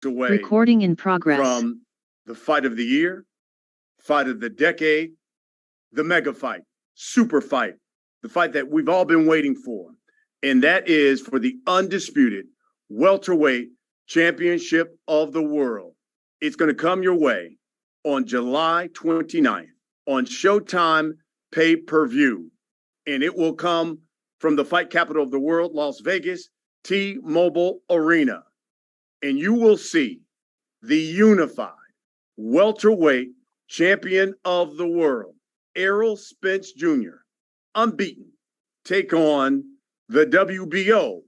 Away recording in progress from the fight of the year, fight of the decade, the mega fight, super fight, the fight that we've all been waiting for. And that is for the undisputed welterweight championship of the world. It's going to come your way on July 29th on Showtime pay-per-view. And it will come from the fight capital of the world, Las Vegas, T-Mobile Arena. And you will see the unified welterweight champion of the world, Errol Spence Jr., unbeaten, take on the WBO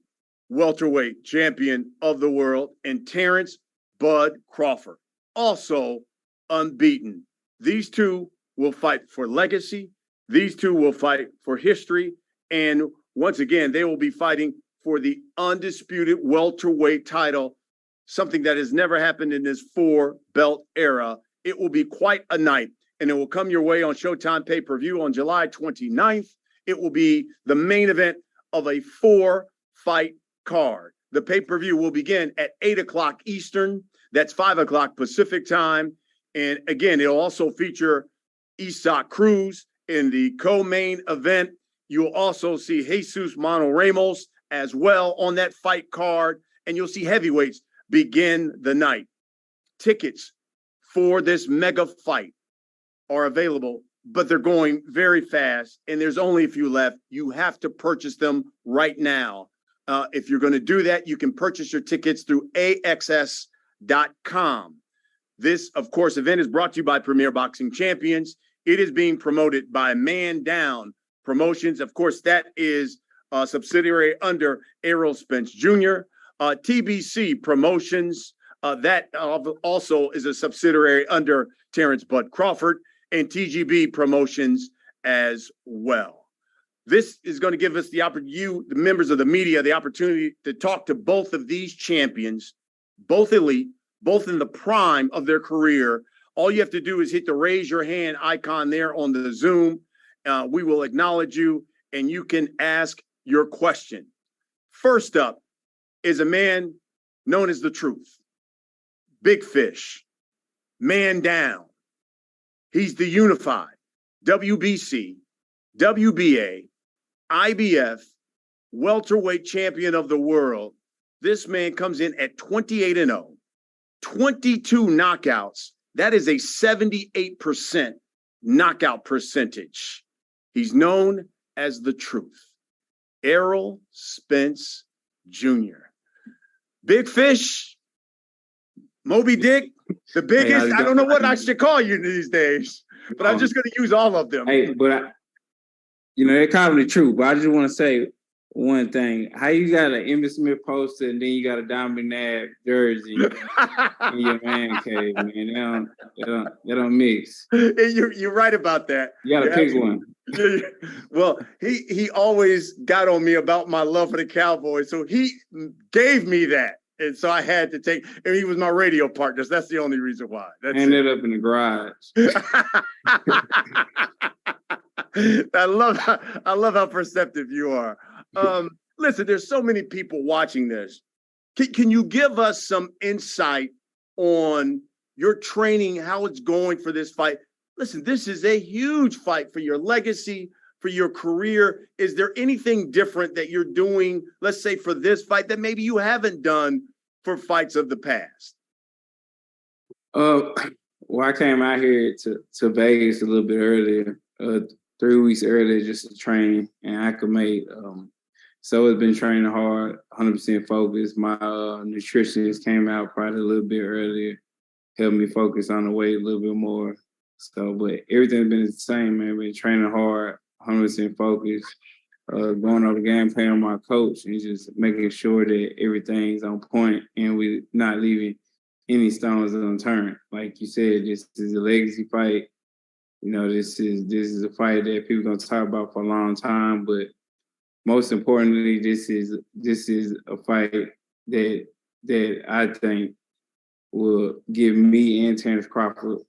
welterweight champion of the world, and Terence Bud Crawford, also unbeaten. These two will fight for legacy. These two will fight for history. And once again, they will be fighting for the undisputed welterweight title, something that has never happened in this four-belt era. It will be quite a night, and it will come your way on Showtime pay-per-view on July 29th. It will be the main event of a four-fight card. The pay-per-view will begin at 8 o'clock Eastern. That's 5 o'clock Pacific time. And again, it'll also feature Isaac Cruz in the co-main event. You'll also see Jesus Mano Ramos as well on that fight card, and you'll see heavyweights begin the night. Tickets for this mega fight are available, but they're going very fast, and there's only a few left. You have to purchase them right now. If you're going to do that, you can purchase your tickets through AXS.com. This, of course, event is brought to you by Premier Boxing Champions. It is being promoted by Man Down Promotions. Of course, that is a subsidiary under Errol Spence Jr., TBC Promotions, that also is a subsidiary under Terence Bud Crawford, and TGB Promotions as well. This is going to give us the opportunity, the members of the media, the opportunity to talk to both of these champions, both elite, both in the prime of their career. All you have to do is hit the raise your hand icon there on the Zoom. We will acknowledge you, and you can ask your question. First up is a man known as the Truth. Big Fish. Man down. He's the unified WBC, WBA, IBF welterweight champion of the world. This man comes in at 28-0, 22 knockouts. That is a 78% knockout percentage. He's known as the Truth. Errol Spence Jr. Big Fish, Moby Dick, the biggest. I don't know what I should call you these days, but I'm just going to use all of them. Hey, but they call me the Truth, but I just want to say one thing. How you got an Emmitt Smith poster and then you got a Diamond Nab jersey in your man cave, man? They don't mix. You're right about that. You got to pick one. Well, he always got on me about my love for the Cowboys, so he gave me that, and so I had to take. And he was my radio partner. So that's the only reason why. Ended up in the garage. I love how perceptive you are. Listen, there's so many people watching this. Can you give us some insight on your training, how it's going for this fight. Listen, this is a huge fight for your legacy, for your career. Is there anything different that you're doing, let's say, for this fight that maybe you haven't done for fights of the past? Well, I came out here to Vegas a little bit earlier, 3 weeks earlier, just to train and acclimate. So I've been training hard, 100% focused. My nutritionist came out probably a little bit earlier, helped me focus on the weight a little bit more. So, but everything's been the same, man. Been training hard, 100% focused, going over the game plan with my coach, and just making sure that everything's on point and we're not leaving any stones unturned. Like you said, this is a legacy fight. You know, this is a fight that people gonna talk about for a long time. But most importantly, this is a fight that I think will give me and Terence Crawford,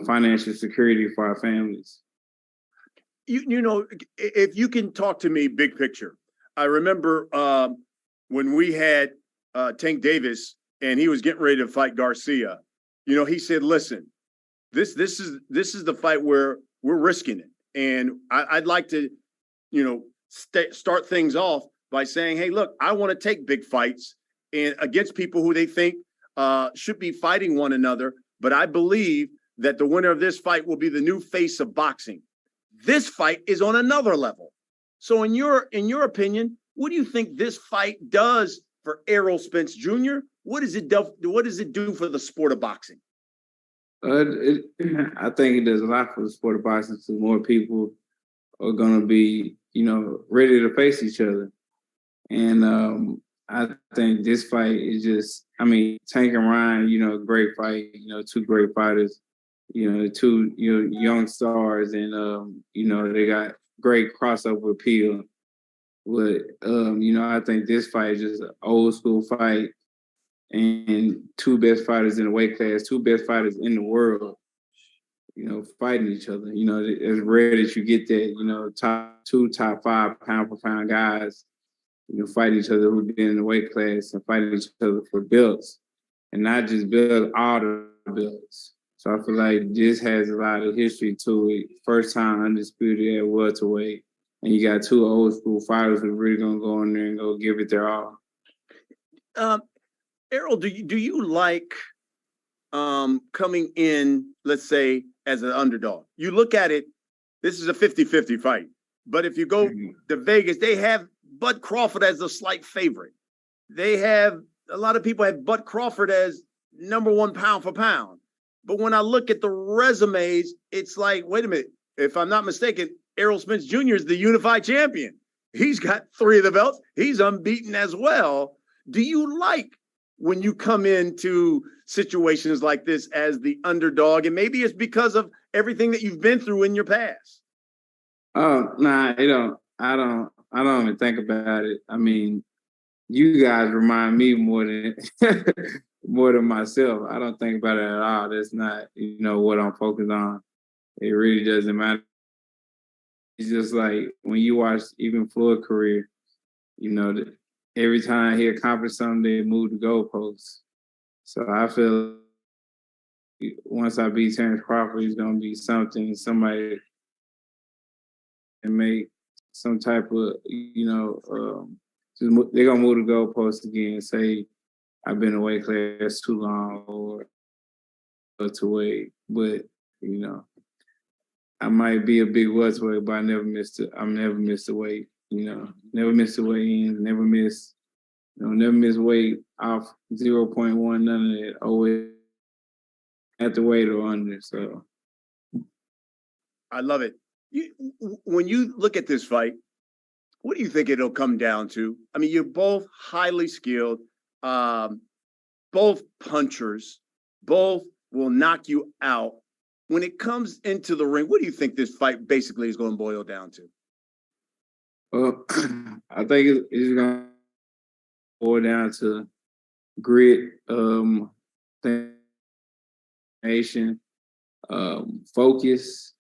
financial security for our families. You know, if you can talk to me big picture, I remember when we had Tank Davis and he was getting ready to fight Garcia. You know, he said, "Listen, this is the fight where we're risking it, and I'd like to, start things off by saying, hey, look, I want to take big fights and against people who they think should be fighting one another, but I believe that the winner of this fight will be the new face of boxing." This fight is on another level. So in your opinion, what do you think this fight does for Errol Spence Jr.? What does it do for the sport of boxing? I think it does a lot for the sport of boxing, so more people are going to be, ready to face each other. And I think this fight is just, Tank and Ryan, great fight, two great fighters, two young stars, and, they got great crossover appeal. But, I think this fight is just an old school fight, and two best fighters in the weight class, two best fighters in the world, fighting each other. It's rare that you get that, top 5 pound for pound guys, fighting each other who've been in the weight class and fighting each other for belts, and not just belts, all the belts. So I feel like this has a lot of history to it. First time undisputed at welterweight, and you got two old school fighters who are really gonna go in there and go give it their all. Errol, do you like coming in, let's say, as an underdog? You look at it, this is a 50-50 fight. But if you go to Vegas, they have Bud Crawford as a slight favorite. They have, a lot of people have Bud Crawford as #1 pound for pound. But when I look at the resumes, it's like, wait a minute, if I'm not mistaken, Errol Spence Jr. is the unified champion. He's got 3 of the belts. He's unbeaten as well. Do you like when you come into situations like this as the underdog? And maybe it's because of everything that you've been through in your past. Oh, nah, I don't even think about it. You guys remind me more than more than myself. I don't think about it at all. That's not, what I'm focused on. It really doesn't matter. It's just like when you watch even Floyd's career, every time he accomplished something, they move the goalposts. So I feel once I beat Terence Crawford, he's gonna be somebody, and make some type of, they're gonna move the goalposts again and say, I've been away class too long or to wait. But, I might be a big welterweight, but I never missed a weight, never missed a weigh-in, never miss weight off 0.1, none of that. Always at the weight or under. So I love it. When you look at this fight, what do you think it'll come down to? You're both highly skilled, both punchers, both will knock you out. When it comes into the ring, what do you think this fight basically is going to boil down to? Well, I think it's going to boil down to grit, focus,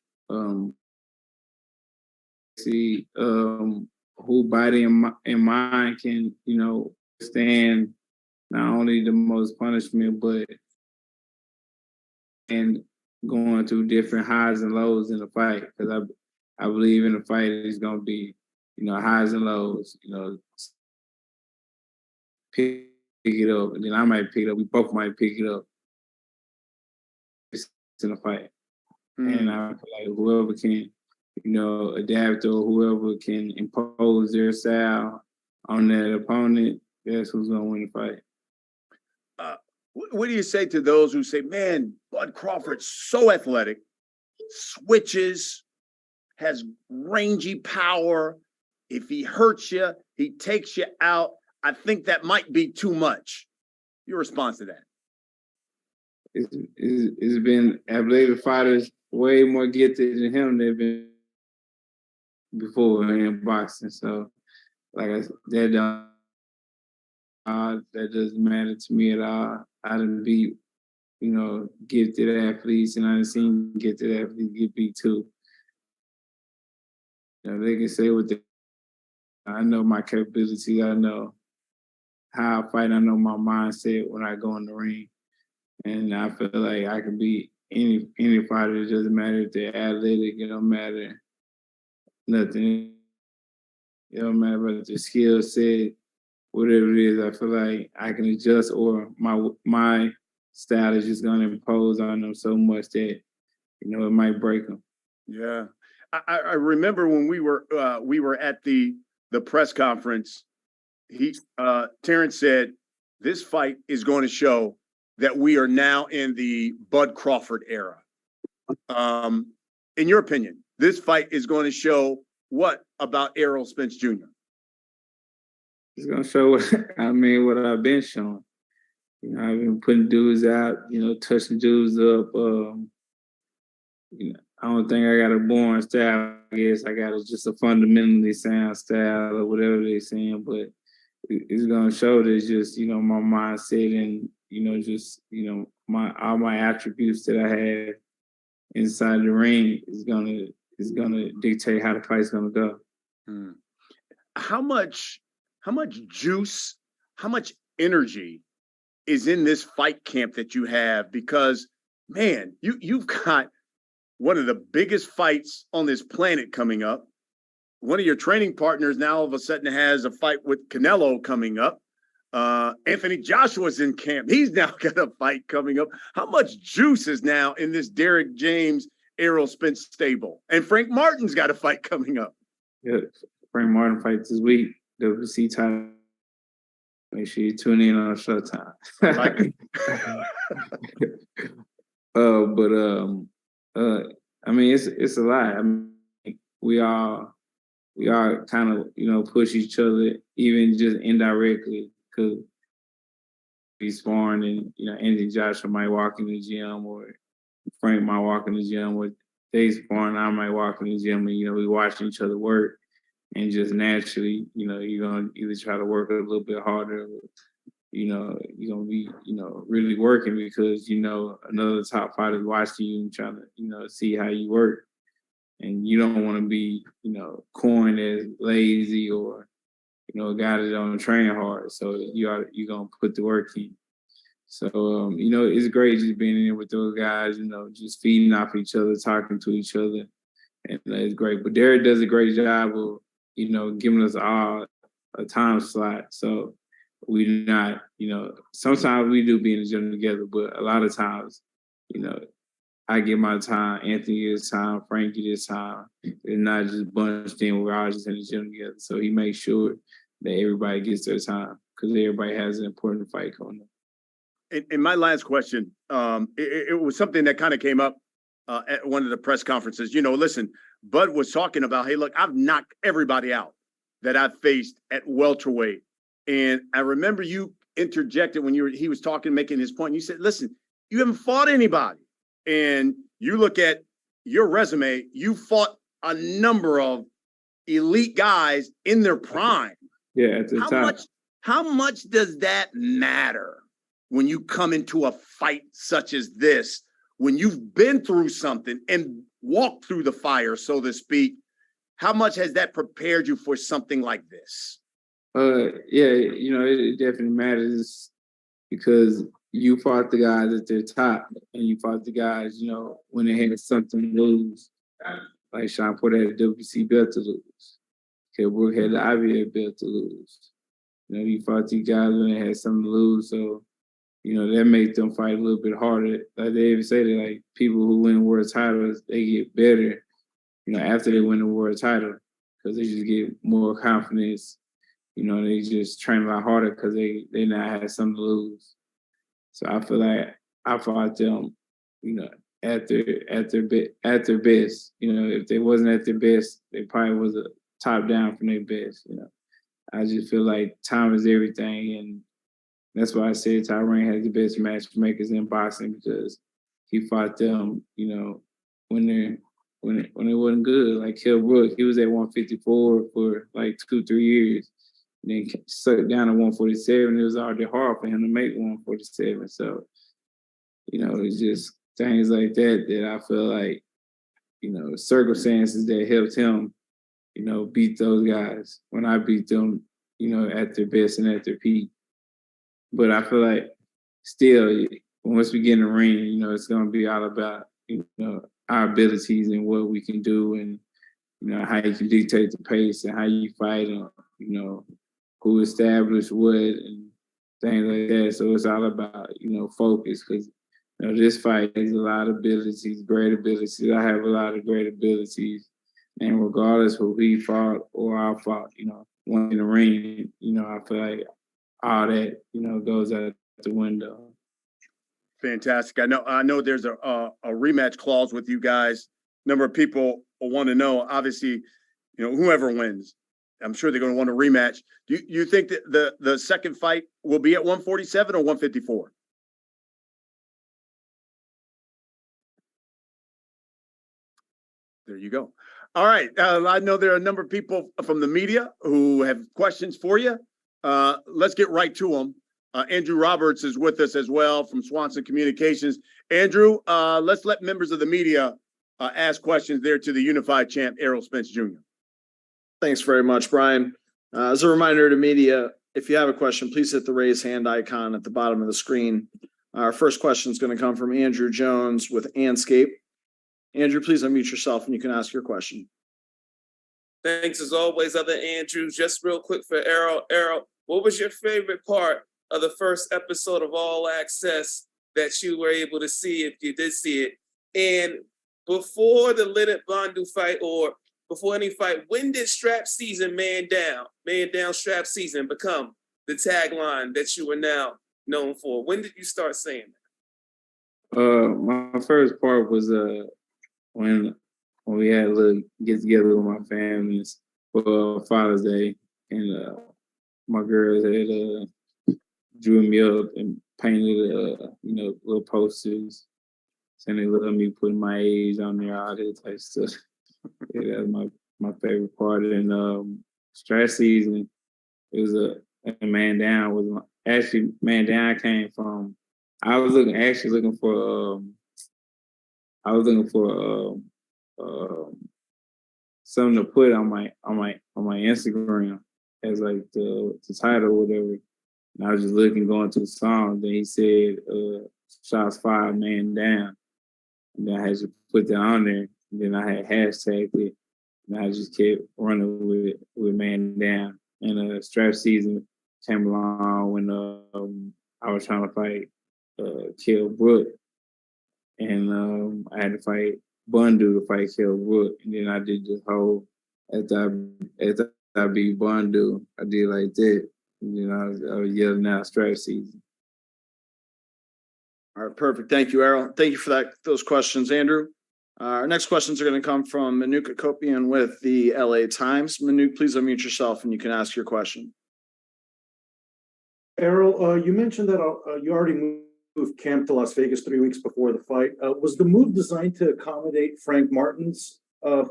see who body and mind can, stand not only the most punishment, but and going through different highs and lows in the fight, because I believe in the fight it's gonna be, highs and lows. Pick it up, and then I might pick it up. We both might pick it up. It's in a fight, and I feel like whoever can, adapt, or whoever can impose their style on that opponent, that's who's gonna win the fight. What do you say to those who say, man, Bud Crawford's so athletic, switches, has rangy power. If he hurts you, he takes you out. I think that might be too much. Your response to that? It's been athletic fighters way more gifted than him. They've been before in boxing. So, like I said, that doesn't matter to me at all. I done beat, gifted athletes, and I done seen gifted athletes get beat too. They can say what I know my capabilities. I know how I fight. I know my mindset when I go in the ring, and I feel like I can beat any fighter. It doesn't matter if they're athletic. It don't matter nothing. It don't matter about the skill set. Whatever it is, I feel like I can adjust, or my style is just going to impose on them so much that, it might break them. Yeah. I remember when we were at the press conference, Terence said, this fight is going to show that we are now in the Bud Crawford era. In your opinion, this fight is going to show what about Errol Spence Jr.? It's gonna show what I've been showing. I've been putting dudes out, touching dudes up. I don't think I got a boring style. I guess I got just a fundamentally sound style or whatever they're saying, but it's gonna show that just, my mindset and, all my attributes that I have inside the ring is gonna dictate how the fight's gonna go. How much juice, how much energy is in this fight camp that you have? Because, man, you've got one of the biggest fights on this planet coming up. One of your training partners now all of a sudden has a fight with Canelo coming up. Anthony Joshua's in camp. He's now got a fight coming up. How much juice is now in this Derrick James, Errol Spence stable? And Frank Martin's got a fight coming up. Yeah, Frank Martin fights this week. WC time. Make sure you tune in on Showtime. I mean, it's a lot. I mean, we all kind of push each other, even just indirectly, because we sparring, and Anthony Joshua might walk in the gym, or Frank might walk in the gym, or they sparring, I might walk in the gym, and we watching each other work. And just naturally, you're going to either try to work a little bit harder, or, you're going to be, really working because, another top fighter is watching you and trying to, see how you work. And you don't want to be, coined as lazy or, a guy that don't train hard. So you're going to put the work in. So, it's great just being in there with those guys, just feeding off each other, talking to each other. And it's great. But Derrick does a great job of, giving us all a time slot. So we not, sometimes we do be in the gym together, but a lot of times, I get my time, Anthony gets time, Frank gets time. It's not just bunched in, we're all just in the gym together. So he makes sure that everybody gets their time because everybody has an important fight coming up. And my last question, it was something that kind of came up at one of the press conferences. Listen, Bud was talking about, hey, look, I've knocked everybody out that I've faced at welterweight. And I remember you interjected when he was talking, making his point. And you said, listen, you haven't fought anybody. And you look at your resume, you fought a number of elite guys in their prime. Yeah, at the time. How much does that matter when you come into a fight such as this, when you've been through something and walked through the fire, so to speak? How much has that prepared you for something like this? Yeah, it definitely matters because, you fought the guys at their top, and you fought the guys, you know, when they had something to lose. Like Sean Porter had the WC belt to lose. Kell Brook had the IBF belt to lose. You know, you fought these guys when they had something to lose, so you know that makes them fight a little bit harder. Like they even say that, like people who win world titles, they get better, you know, after they win the world title, because they just get more confidence. You know, they just train a lot harder because they now have something to lose. So I feel like I fought them, you know, at their best. You know, if they wasn't at their best, they probably was a top down from their best. You know, I just feel like time is everything, and that's why I said Tyrone has the best matchmakers in boxing, because he fought them, you know, when it wasn't good. Like Kell Brook, he was at 154 for like 2-3 years. Then sucked down to 147. It was already hard for him to make 147. So, you know, it's just things like that I feel like, you know, circumstances that helped him, you know, beat those guys when I beat them, you know, at their best and at their peak. But I feel like still, once we get in the ring, you know, it's going to be all about, you know, our abilities and what we can do, and, you know, how you can dictate the pace and how you fight, and, you know, who established what and things like that. So it's all about, you know, focus, because, you know, this fight has a lot of abilities, great abilities. I have a lot of great abilities. And regardless who he fought or I fought, you know, when in the ring, you know, I feel like all that, you know, goes out the window. Fantastic. I know there's a rematch clause with you guys. Number of people want to know, obviously, you know, whoever wins, I'm sure they're going to want a rematch. Do you think that the second fight will be at 147 or 154? There you go. All right. I know there are a number of people from the media who have questions for you. Let's get right to them. Andrew Roberts is with us as well from Swanson Communications. Andrew, let's let members of the media ask questions there to the unified champ, Errol Spence Jr. Thanks very much, Brian. As a reminder to media, if you have a question, please hit the raise hand icon at the bottom of the screen. Our first question is going to come from Andrew Jones with Anscape. Andrew, please unmute yourself and you can ask your question. Thanks as always, other Andrew. Just real quick for Errol. Errol, what was your favorite part of the first episode of All Access that you were able to see, if you did see it? And before the Leonard Bondu fight, or before any fight, when did strap season, man down strap season become the tagline that you are now known for? When did you start saying that? My first part was when we had a little get together with my families for Father's Day, and my girls had drew me up and painted you know, little posters, saying they love me, putting my age on there, all that type of stuff. Yeah, that was my favorite part. And strap season, it was a man down. Man down came from. I was looking for something to put on my Instagram as like the title or whatever. And I was just going through the song. Then he said, "Shots fired, man down." And then I had to put that on there. And then I had hashtagged it, and I just kept running with man down. And strap season came along when I was trying to fight Kell Brook, and I had to fight Bondu to fight Kell Brook, and then I did this whole after I beat Bondu, I did like that. And then I was yelling out strap season. All right, perfect. Thank you, Errol. Thank you for those questions, Andrew. Our next questions are going to come from Manuk Akopian with the LA Times. Manuk, please unmute yourself and you can ask your question. Errol, you mentioned that you already moved camp to Las Vegas 3 weeks before the fight. Was the move designed to accommodate Frank Martin's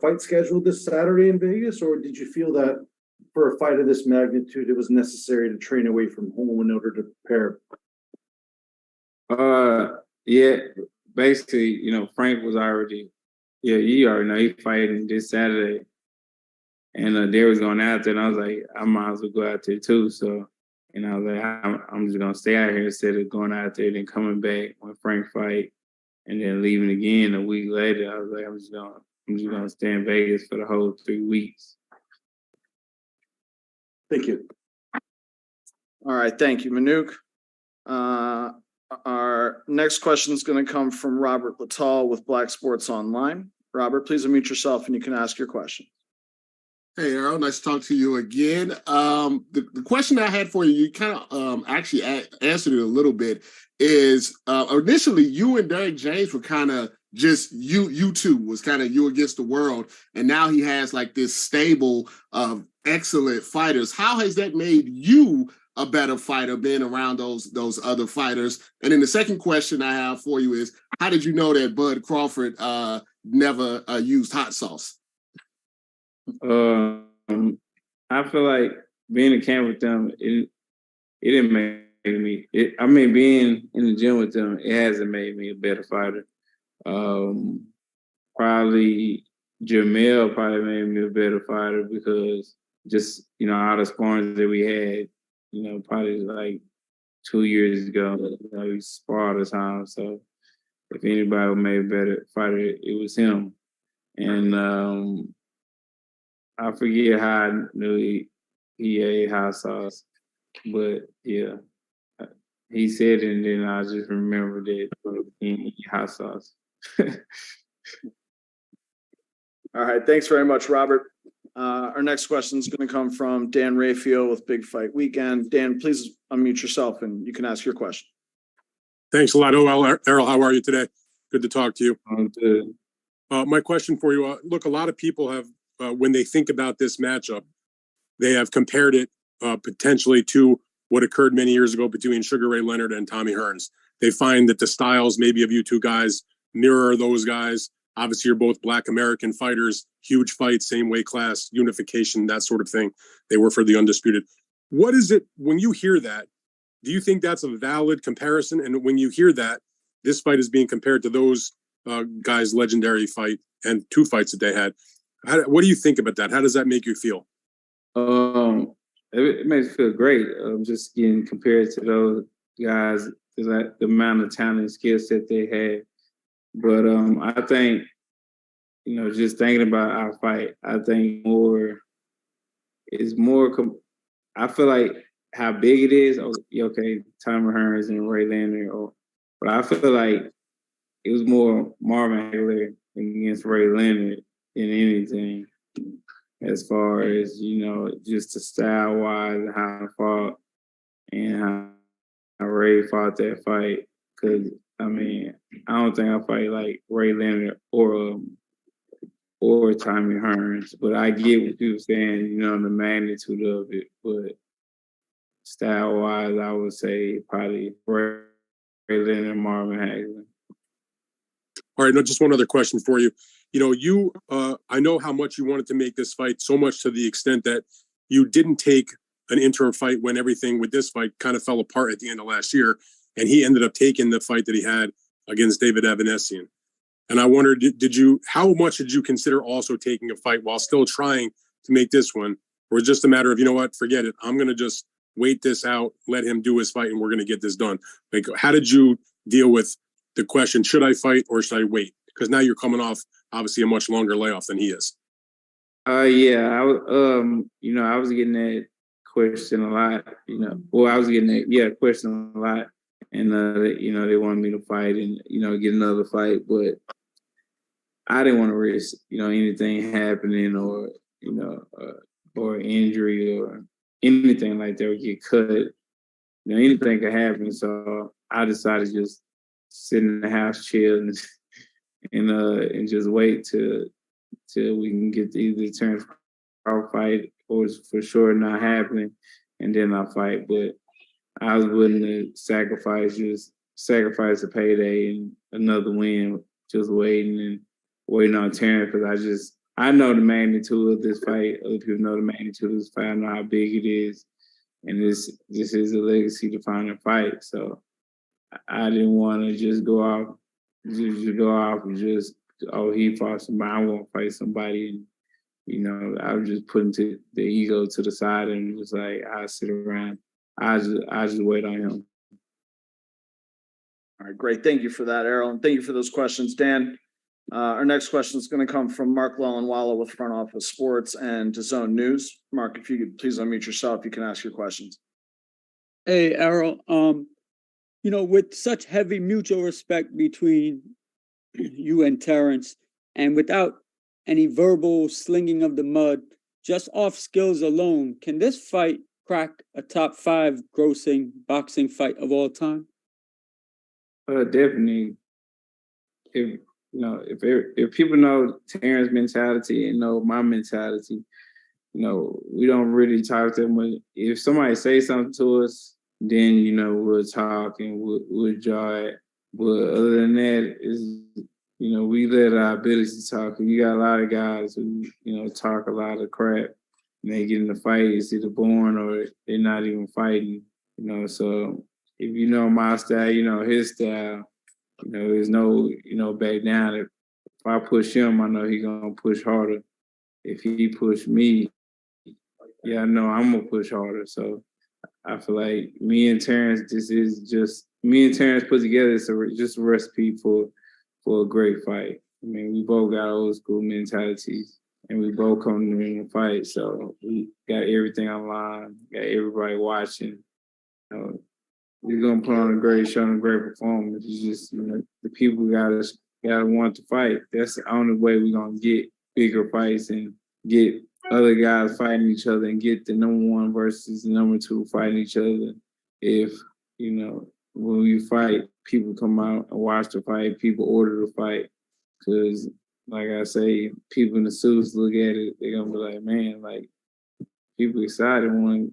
fight schedule this Saturday in Vegas, or did you feel that for a fight of this magnitude, it was necessary to train away from home in order to prepare? Yeah, basically, you know, Frank was already, you already know he's fighting this Saturday. And they was going out there, and I was like, I might as well go out there too. So And I was like, I'm just gonna stay out here instead of going out there and coming back when Frank fight and then leaving again a week later. I was like, I'm just gonna stay in Vegas for the whole 3 weeks. Thank you. All right, thank you, Manuk. Our next question is going to come from Robert Littall with Black Sports Online. Robert, please unmute yourself and you can ask your question. Hey, Errol, nice to talk to you again. The question I had for you, you kind of actually answered it a little bit, is initially you and Derek James were kind of just you two was kind of you against the world, and now he has like this stable of excellent fighters. How has that made you a better fighter being around those other fighters? And then the second question I have for you is, how did you know that Bud Crawford never used hot sauce? I feel like being in camp with them, it didn't make me. Being in the gym with them, it hasn't made me a better fighter. Probably Jamel made me a better fighter because just all the sparring that we had, probably like 2 years ago, we sparred all the time. So if anybody made a better fighter, it was him. And I forget how I knew he ate hot sauce, but yeah, he said it, and then I just remembered that he ate hot sauce. All right, thanks very much, Robert. Our next question is going to come from Dan Rayfield with Big Fight Weekend. Dan, please unmute yourself and you can ask your question. Thanks a lot. Errol, how are you today? Good to talk to you. I'm good. My question for you, look, a lot of people have, when they think about this matchup, they have compared it potentially to what occurred many years ago between Sugar Ray Leonard and Tommy Hearns. They find that the styles maybe of you two guys mirror those guys. Obviously, you're both Black American fighters, huge fights, same weight class, unification, that sort of thing. They were for the undisputed. What is it, when you hear that, do you think that's a valid comparison? And when you hear that, this fight is being compared to those guys' legendary fight and 2 fights that they had, what do you think about that? How does that make you feel? It makes me feel great. Just getting compared to those guys, the amount of talent and skill set they had. But I think, just thinking about our fight, I think I feel like how big it is. Okay, Tommy Hearns and Ray Leonard, but I feel like it was more Marvin Hagler against Ray Leonard than anything, as far as just the style wise and how I fought and how Ray fought that fight. Because I don't think I fight like Ray Leonard or Tommy Hearns, but I get what people saying, the magnitude of it. But style wise, I would say probably Ray Leonard and Marvin Hagler. All right, now just one other question for you. I know how much you wanted to make this fight, so much to the extent that you didn't take an interim fight when everything with this fight kind of fell apart at the end of last year. And he ended up taking the fight that he had against David Evanesian. And I wondered, how much did you consider also taking a fight while still trying to make this one? Or was it just a matter of, forget it. I'm going to just wait this out, let him do his fight, and we're going to get this done. Like, how did you deal with the question, should I fight or should I wait? Because now you're coming off, obviously, a much longer layoff than he is. Yeah, I was getting that question a lot, I was getting that, question a lot. And, they wanted me to fight and, get another fight. But I didn't want to risk, anything happening or injury or anything like that or get cut. Anything could happen. So I decided to just sit in the house, chill, and just wait till we can get either Terence Crawford fight or it's for sure not happening. And then I'll fight. But I was willing to sacrifice a payday and another win, just waiting on Terence, because I know the magnitude of this fight. Other people know the magnitude of this fight. I know how big it is, and this is a legacy defining fight. So I didn't want to just go off and just he fought somebody. I won't fight somebody, and I was just putting the ego to the side and just like I sit around I just wait on him. All right, great. Thank you for that, Errol, and thank you for those questions, Dan. Our next question is going to come from Mark Lellenwalla with Front Office Sports and DAZN News. Mark, if you could please unmute yourself, you can ask your questions. Hey, Errol. With such heavy mutual respect between you and Terence, and without any verbal slinging of the mud, just off skills alone, can this fight crack a top 5 grossing boxing fight of all time? Definitely. If people know Terrence's mentality and know my mentality, we don't really talk that much. If somebody says something to us, then we'll talk and we'll draw it. But other than that, we let our abilities talk. You got a lot of guys who talk a lot of crap, and they get in the fight. It's either boring or they're not even fighting. So if you know my style, his style. There's no back down. If I push him, I know he's gonna push harder. If he push me, yeah, I know I'm gonna push harder. So I feel like me and Terence put together. It's just a recipe for a great fight. I mean, we both got old school mentalities, and we both come to the fight. So we got everything online, got everybody watching. We're gonna put on a great show and a great performance. It's just the people gotta want to fight. That's the only way we're gonna get bigger fights and get other guys fighting each other and get the number 1 versus the number 2 fighting each other. If when we fight, people come out and watch the fight, people order the fight. Cause like I say, people in the suits look at it, they're gonna be like, man, like people excited when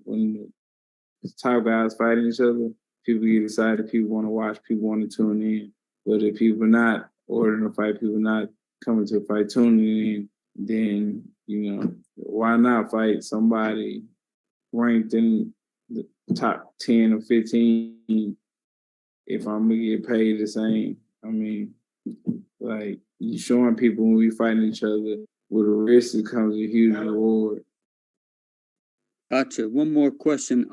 the top guys fighting each other. People get excited, people want to watch, people want to tune in. But if people not ordering a fight, people not coming to a fight, tuning in, then, why not fight somebody ranked in the top 10 or 15 if I'm going to get paid the same? I mean, like, you showing people when we fighting each other, with a risk, it comes a huge reward. Gotcha. One more question.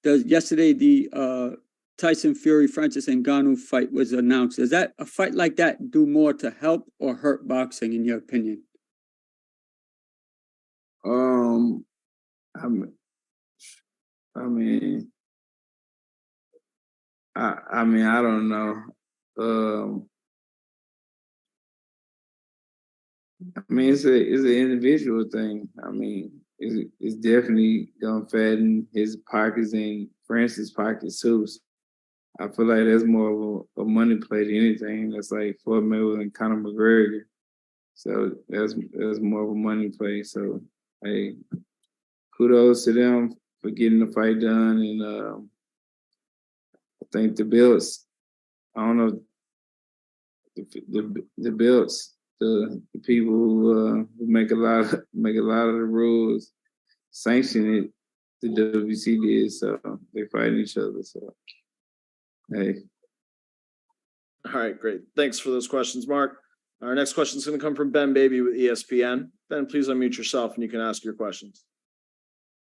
Yesterday the Tyson Fury, Francis Ngannou fight was announced. Does that a fight like that do more to help or hurt boxing, in your opinion? I mean, I don't know. It's an individual thing. I mean, it's definitely gonna fatten his pockets and Francis' pockets too. So I feel like that's more of a money play than anything. That's like Floyd Mayweather and Conor McGregor. So that's more of a money play. So hey, kudos to them for getting the fight done. And I think the belts, I don't know, the belts, the people who make a lot of the rules sanction it. The WC did, so they fighting each other. So hey. All right, great. Thanks for those questions, Mark. Our next question is going to come from Ben Baby with ESPN. Ben, please unmute yourself and you can ask your questions.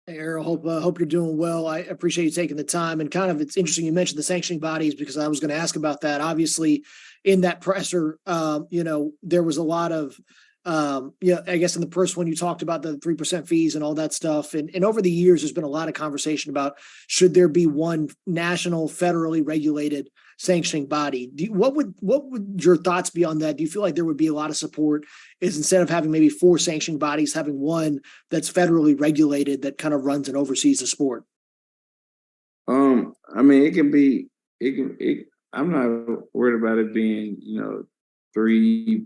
Hey, Errol, hope you're doing well. I appreciate you taking the time. And kind of, it's interesting you mentioned the sanctioning bodies because I was going to ask about that. Obviously, in that presser, there was a lot of, I guess in the first one you talked about the 3% fees and all that stuff. And over the years, there's been a lot of conversation about should there be one national, federally regulated sanctioning body. What would your thoughts be on that? Do you feel like there would be a lot of support is instead of having maybe 4 sanctioning bodies, having one that's federally regulated that kind of runs and oversees the sport? It can be, I'm not worried about it being, 3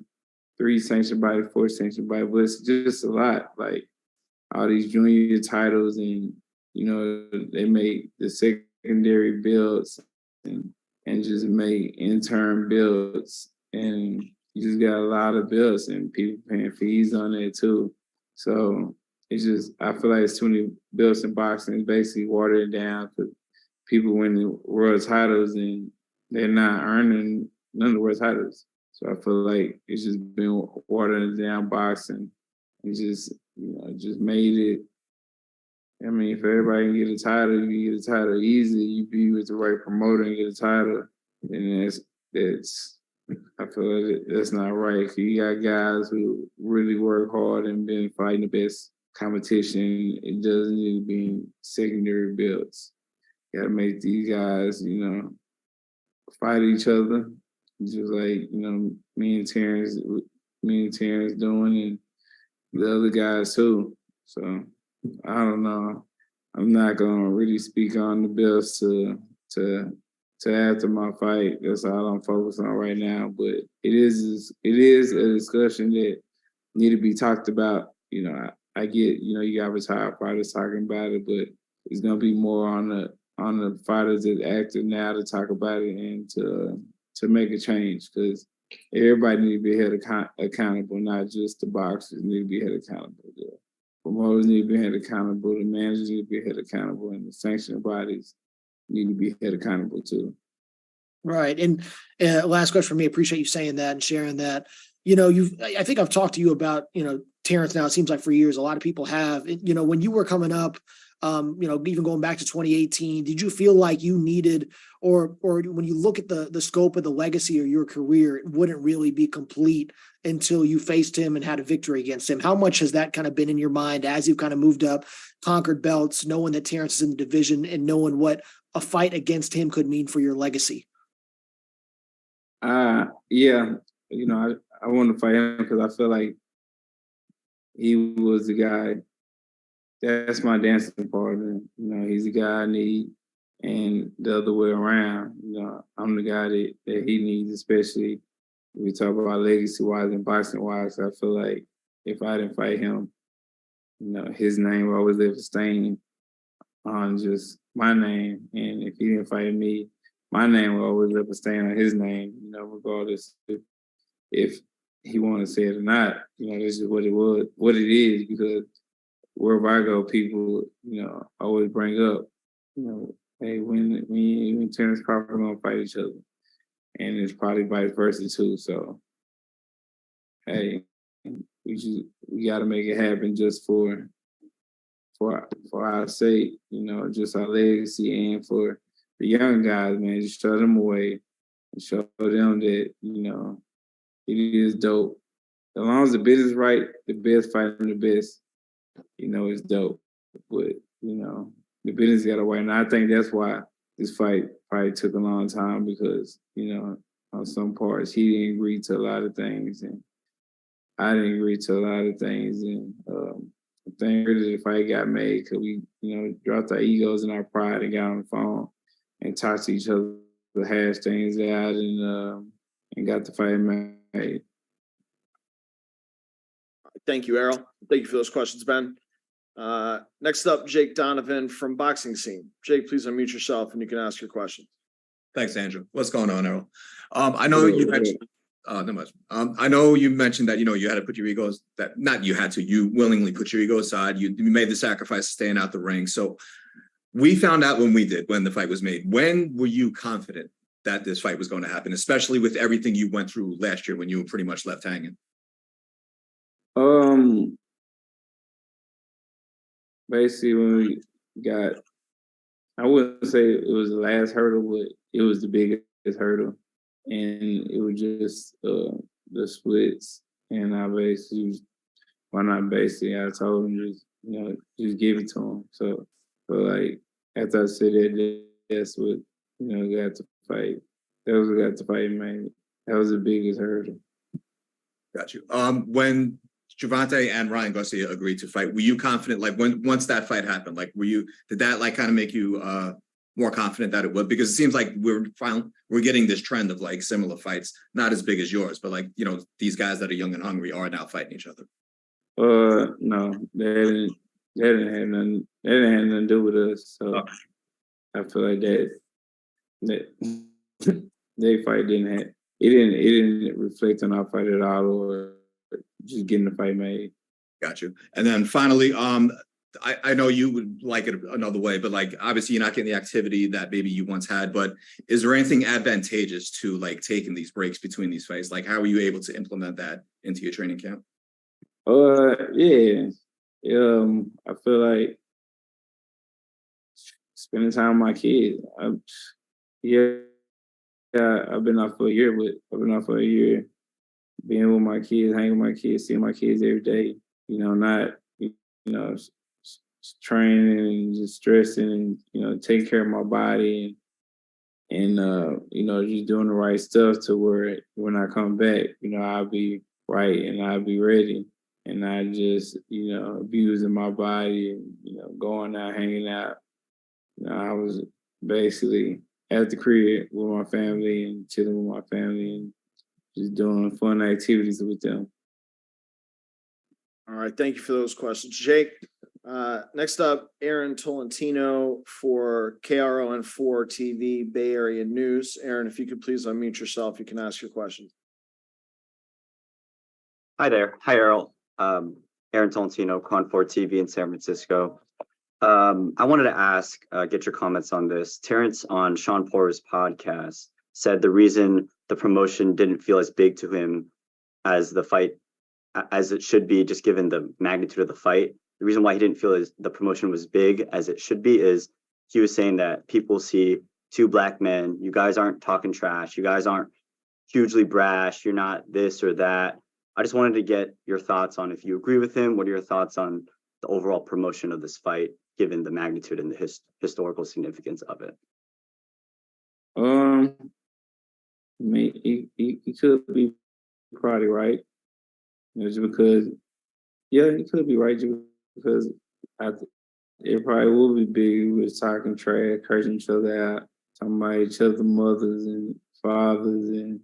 sanctioned bodies, 4 sanctioned bodies, but it's just a lot. Like all these junior titles and, they make the secondary belts and just make intern belts. And you just got a lot of belts and people paying fees on it too. So it's just, I feel like it's too many belts in boxing. It's basically watered it down because people win the world titles and they're not earning none of the world titles. So I feel like it's just been watering down boxing and just, just made it I mean, if everybody can get a title, you get a title easy. You be with the right promoter and get a title, and that's I feel like that's not right. You got guys who really work hard and been fighting the best competition. It doesn't need to be secondary belts. You gotta make these guys, fight each other. Just like, me and Terence doing, and the other guys too. So I don't know. I'm not gonna really speak on the belts to after my fight. That's all I'm focused on right now. But it is a discussion that need to be talked about. I get, you got retired fighters talking about it, but it's gonna be more on the fighters that active now to talk about it and to make a change, because everybody need to be held accountable, not just the boxers need to be held accountable. The promoters need to be held accountable, the managers need to be held accountable, and the sanctioning bodies need to be held accountable too. Right. And last question for me, appreciate you saying that and sharing that. I think I've talked to you about, Terence now, it seems like for years, a lot of people have, when you were coming up, even going back to 2018, did you feel like you needed, or when you look at the scope of the legacy of your career, it wouldn't really be complete until you faced him and had a victory against him? How much has that kind of been in your mind as you've kind of moved up, conquered belts, knowing that Terence is in the division and knowing what a fight against him could mean for your legacy? Yeah, I want to fight him because I feel like he was the guy. That's my dancing partner. He's the guy I need, and the other way around. I'm the guy that he needs, especially if we talk about legacy-wise and boxing-wise. I feel like if I didn't fight him, his name will always leave a stain on just my name, and if he didn't fight me, my name will always leave a stain on his name. Regardless if he wanted to say it or not. This is what it is, because wherever I go, people, always bring up, hey, when Terence Crawford gonna fight each other, and it's probably vice versa too. So, hey, we got to make it happen just for our sake, just our legacy, and for the young guys, man. Just show them away and show them that it is dope. As long as the business is right, the best fighting the best. It's dope. But, the business got to wait. And I think that's why this fight probably took a long time, because, on some parts, he didn't agree to a lot of things, and I didn't agree to a lot of things. And I think the fight got made because we, dropped our egos and our pride and got on the phone and talked to each other, hash things out, and got the fight made. Thank you, Errol. Thank you for those questions, Ben. Next up, Jake Donovan from Boxing Scene. Jake, please unmute yourself and you can ask your question. Thanks, Andrew. What's going on, Errol? I know you mentioned. Not much. I know you mentioned that you had to put your egos. That not you had to. You willingly put your ego aside. You made the sacrifice of staying out the ring. So we found out when the fight was made. When were you confident that this fight was going to happen, especially with everything you went through last year when you were pretty much left hanging? Basically, when we got, I wouldn't say it was the last hurdle, but it was the biggest hurdle. And it was just the splits. And I basically, I told him just give it to him. So like, after I said that, that's what, got to fight. That was what got to fight, man. That was the biggest hurdle. Got you. When Gervonta and Ryan Garcia agreed to fight, were you confident, like once that fight happened, like did that like kind of make you more confident that it would? Because it seems like we're getting this trend of like similar fights, not as big as yours, but like, these guys that are young and hungry are now fighting each other. No, they didn't have nothing to do with us. So okay. I feel like that they fight it didn't reflect on our fight at all, or just getting the fight made. Got you. And then finally, I know you would like it another way, but like obviously you're not getting the activity that maybe you once had, but is there anything advantageous to like taking these breaks between these fights? Like how are you able to implement that into your training camp? Yeah. I feel like spending time with my kids. I've been out for a year, being with my kids, hanging with my kids, seeing my kids every day. Not training and just stressing and taking care of my body and just doing the right stuff to where when I come back, I'll be right and I'll be ready. And not just, abusing my body and, going out, hanging out. I was basically at the crib with my family and chilling with my family and just doing fun activities with them. All right. Thank you for those questions, Jake. Next up, Aaron Tolentino for KRON4 TV Bay Area News. Aaron, if you could please unmute yourself, you can ask your question. Hi there. Hi, Errol. Aaron Tolentino, KRON4 TV in San Francisco. I wanted to ask, get your comments on this. Terence on Sean Porter's podcast said the reason the promotion didn't feel as big to him as the fight, as it should be, just given the magnitude of the fight. The reason why he didn't feel as the promotion was big as it should be is he was saying that people see two black men. You guys aren't talking trash. You guys aren't hugely brash. You're not this or that. I just wanted to get your thoughts on if you agree with him. What are your thoughts on the overall promotion of this fight, given the magnitude and the historical significance of it? I mean, he could be probably right. Just because, he could be right. Just because it probably would be big. We was talking trash, cursing each other out, talking about each other's mothers and fathers and,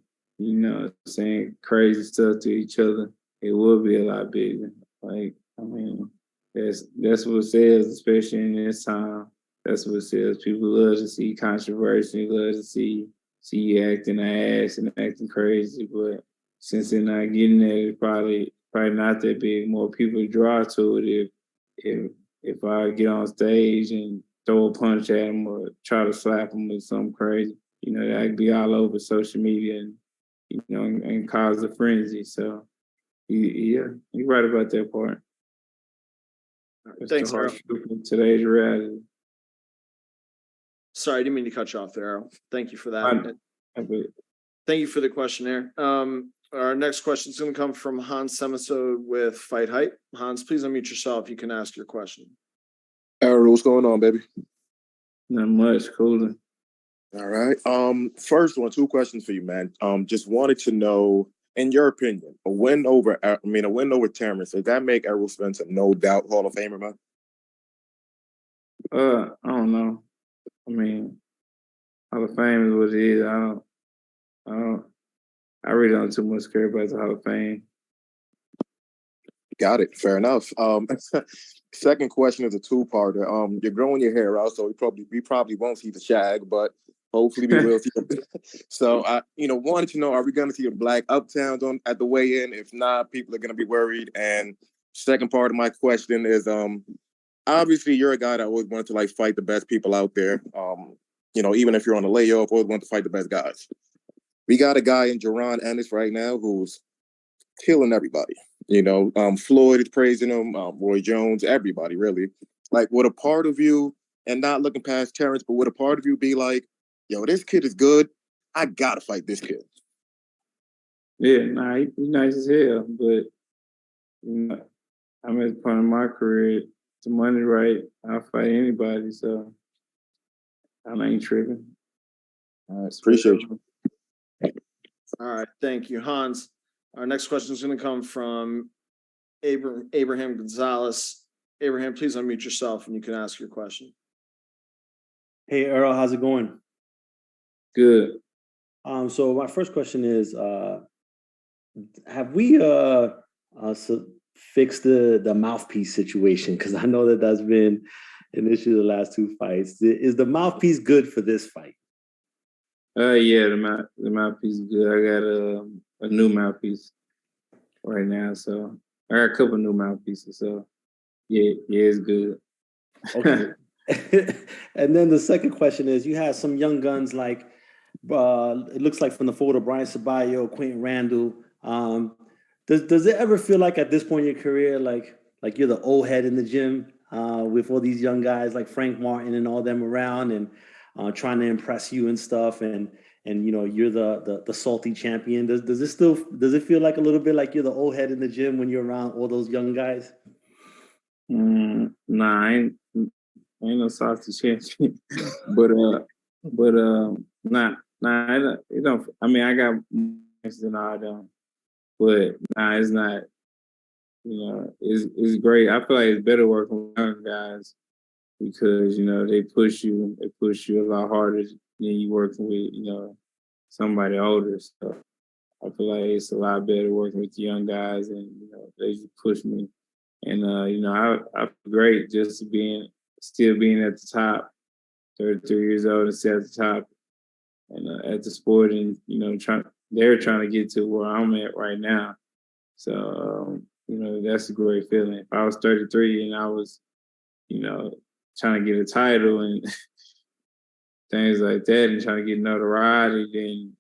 saying crazy stuff to each other. It would be a lot bigger. That's what sells, especially in this time. That's what sells. People love to see controversy, love to see you acting an ass and acting crazy. But since they're not getting there, it's probably not that big. More people draw to it if I get on stage and throw a punch at them or try to slap them with something crazy. That could be all over social media and cause a frenzy. So, you're right about that part. Thanks, Errol. Today's reality. Sorry, I didn't mean to cut you off there, Errol. Thank you for that. Thank you for the question there. Our next question is going to come from Hans Semisode with FightHype. Hans, please unmute yourself. You can ask your question. Errol, what's going on, baby? Not much, cooler. All right. First one, two questions for you, man. Just wanted to know, in your opinion, a win over Terence, does that make Errol Spence a no doubt Hall of Famer, man? I don't know. I mean, Hall of Fame is what it is. I really don't too much care about the Hall of Fame. Got it. Fair enough. Second question is a two-parter. You're growing your hair out, so we probably won't see the shag, but hopefully we will see them. So I wanted to know, are we going to see a black Uptowns at the weigh-in? If not, people are going to be worried. And second part of my question is, obviously you're a guy that always wanted to fight the best people out there. Even if you're on a layoff, always want to fight the best guys. We got a guy in Jaron Ennis right now who's killing everybody. Floyd is praising him, Roy Jones, everybody really. Would a part of you, and not looking past Terence, but would a part of you be like, yo, this kid is good, I gotta fight this kid? Yeah, he's nice as hell, but I'm at the point in my career, the money right, I'll fight anybody, so I ain't tripping. All right, appreciate you. All right, thank you, Hans. Our next question is going to come from Abraham Gonzalez. Abraham, please unmute yourself and you can ask your question. Hey, Errol, how's it going? Good. So my first question is, have we fixed the mouthpiece situation? Because I know that's been an issue the last two fights. Is the mouthpiece good for this fight? Yeah, the mouthpiece is good. I got a new mouthpiece right now, so I got a couple new mouthpieces. So yeah, it's good. Okay. And then the second question is, you have some young guns like it looks like from the photo, Brian Ceballos, Quentin Randall. Does it ever feel like at this point in your career, like you're the old head in the gym? with all these young guys like Frank Martin and all them around, and trying to impress you and stuff, and you're the salty champion. Does it feel like a little bit like you're the old head in the gym when you're around all those young guys? Nah, I ain't no salty champion, but nah, it don't. I mean, I got more than all them, but nah, it's not. It's great. I feel like it's better working with young guys because they push you a lot harder than you working with somebody older. So I feel like it's a lot better working with the young guys, and they just push me. And I feel great just still being at the top, 33 years old, and still at the top, and at the sport, and they're trying to get to where I'm at right now. So that's a great feeling. If I was 33 and I was trying to get a title and things like that, and trying to get notoriety,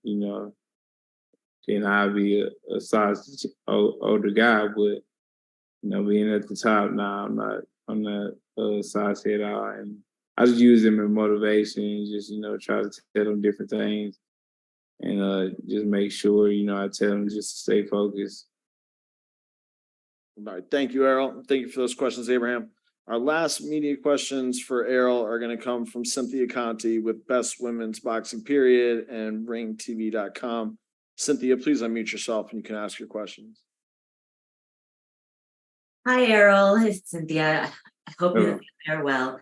then I'd be a size older guy. But being at the top now, I'm not a size head out, and I just use them in motivation and just try to tell them different things, and just make sure I tell them just to stay focused. All right, thank you, Errol. Thank you for those questions, Abraham. Our last media questions for Errol are going to come from Cynthia Conti with Best Women's Boxing Period and RingTV.com. Cynthia, please unmute yourself and you can ask your questions. Hi, Errol. It's Cynthia. I hope you're well.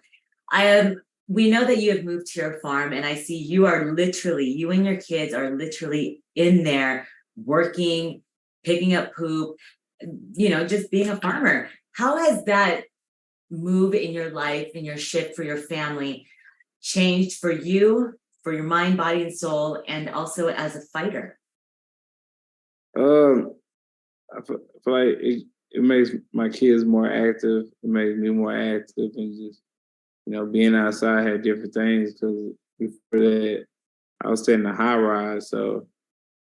We know that you have moved to your farm, and I see you and your kids are literally in there working, picking up poop, just being a farmer. How has that move in your life and your shift for your family changed for you, for your mind, body, and soul, and also as a fighter? I feel like it makes my kids more active. It makes me more active, and just being outside had different things, because before that I was staying in a high rise, so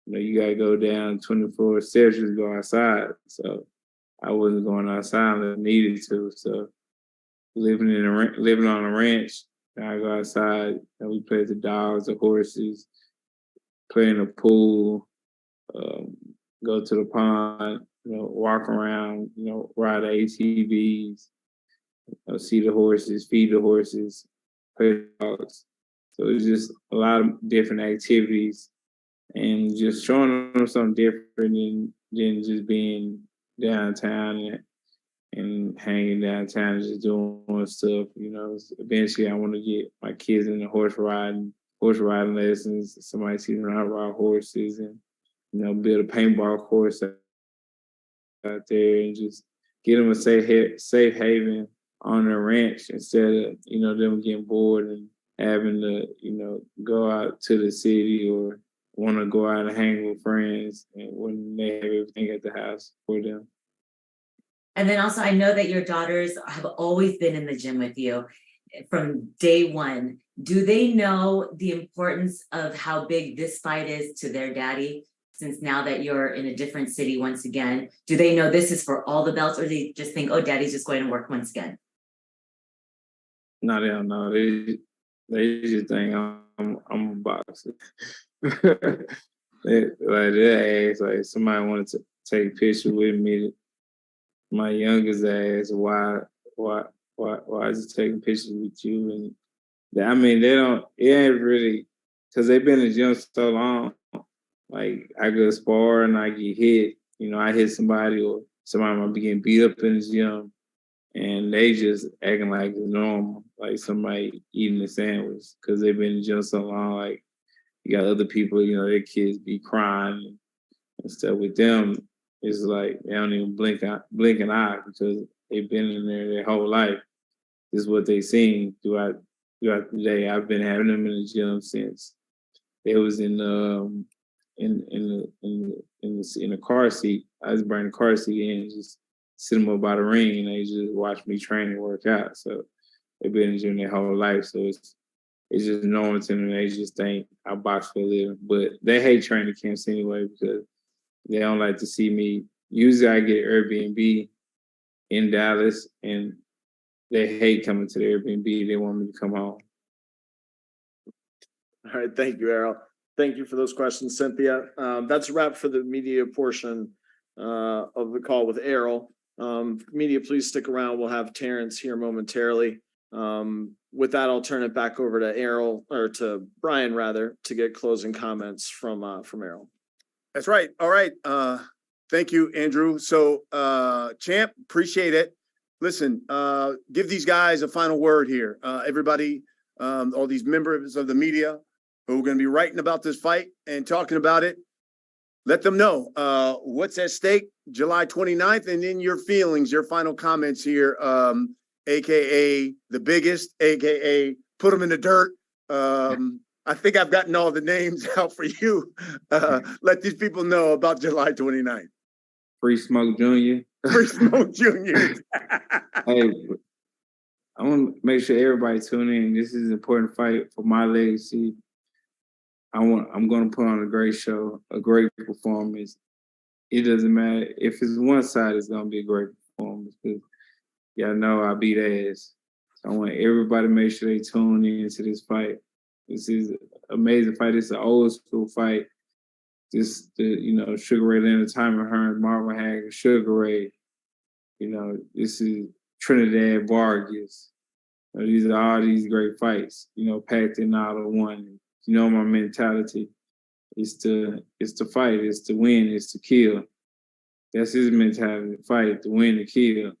you gotta go down 24 steps to go outside. So I wasn't going outside unless I needed to. So living on a ranch, I go outside and we play with the dogs, the horses, play in the pool, go to the pond, walk around, ride the ATVs, see the horses, feed the horses, play with the dogs. So it's just a lot of different activities, and just showing them something different than just being downtown and hanging downtown and just doing stuff. Eventually I want to get my kids into horse riding lessons. Somebody see them out ride horses, and build a paintball course out there, and just get them a safe haven on the ranch, instead of them getting bored and having to go out to the city or want to go out and hang with friends, and when they have everything at the house for them. And then also, I know that your daughters have always been in the gym with you from day one. Do they know the importance of how big this fight is to their daddy, since now that you're in a different city once again? Do they know this is for all the belts, or do they just think, oh, daddy's just going to work once again? No, they don't know. They just think I'm a boxer. they ask, like, somebody wanted to take a picture with me. My youngest asked, why is he taking pictures with you? And I mean, it ain't really, because they've been in the gym so long. Like, I go spar and I get hit, I hit somebody, or somebody might be getting beat up in the gym, and they just acting like it's normal, like somebody eating a sandwich, because they've been in the gym so long. Like, you got other people, their kids be crying and stuff. With them, it's like they don't even blink an eye, because they've been in there their whole life. This is what they've seen throughout the day. I've been having them in the gym since they was in the car seat. I just bring the car seat in and just sit them up by the ring, and they just watch me train and work out. So they've been in the gym their whole life. So it's just normal to them. They just think I box for a living. But they hate training camps anyway, because they don't like to see me. Usually I get Airbnb in Dallas, and they hate coming to the Airbnb. They want me to come home. All right, thank you, Errol. Thank you for those questions, Cynthia. That's a wrap for the media portion of the call with Errol. Media, please stick around. We'll have Terence here momentarily. With that, I'll turn it back over to Errol, or to Brian rather, to get closing comments from Errol. That's right. All right. Thank you, Andrew. So, Champ, appreciate it. Listen, give these guys a final word here. Everybody, all these members of the media who are going to be writing about this fight and talking about it, let them know what's at stake July 29th, and then your feelings, your final comments here, AKA the biggest, AKA put them in the dirt. I think I've gotten all the names out for you. Let these people know about July 29th. Free Smoke Jr. Free Smoke Jr. Hey, I want to make sure everybody tune in. This is an important fight for my legacy. I'm going to put on a great show, a great performance. It doesn't matter if it's one side; it's going to be a great performance. Because y'all know I beat ass. So I want everybody to make sure they tune in to this fight. This is an amazing fight. It's an old school fight. This, Sugar Ray Leonard, Timon Hearns, Marvin Hagler, Sugar Ray. This is Trinidad Vargas. These are all these great fights. Packed in all of one. My mentality is to fight, it's to win, it's to kill. That's his mentality: fight, to win, to kill.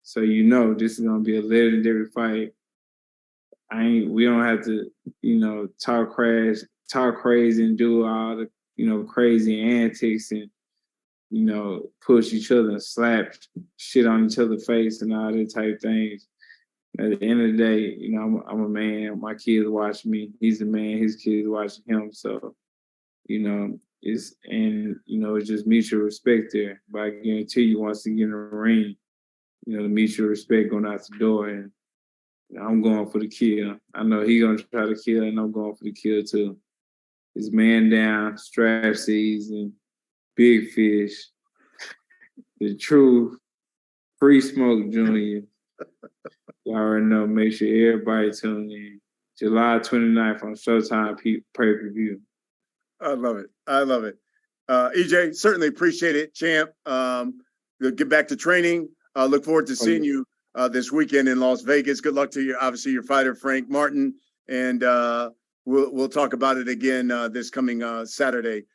So this is gonna be a legendary fight. We don't have to, talk crazy and do all the, crazy antics and, push each other and slap shit on each other's face and all that type of things. At the end of the day, I'm a man. My kids watch me. He's a man. His kids watching him. So, it's just mutual respect there. But I guarantee you, once you get in the ring, the mutual respect going out the door, and I'm going for the kill. I know he's gonna try to kill, and I'm going for the kill too. It's man down, strap season, big fish, the truth, Free Smoke Jr. Y'all already know. Make sure everybody tune in. July 29th on Showtime pay-per-view. I love it. I love it. EJ, certainly appreciate it, champ. We'll get back to training. Look forward to seeing you this weekend in Las Vegas. Good luck to your fighter, Frank Martin. And we'll talk about it again this coming Saturday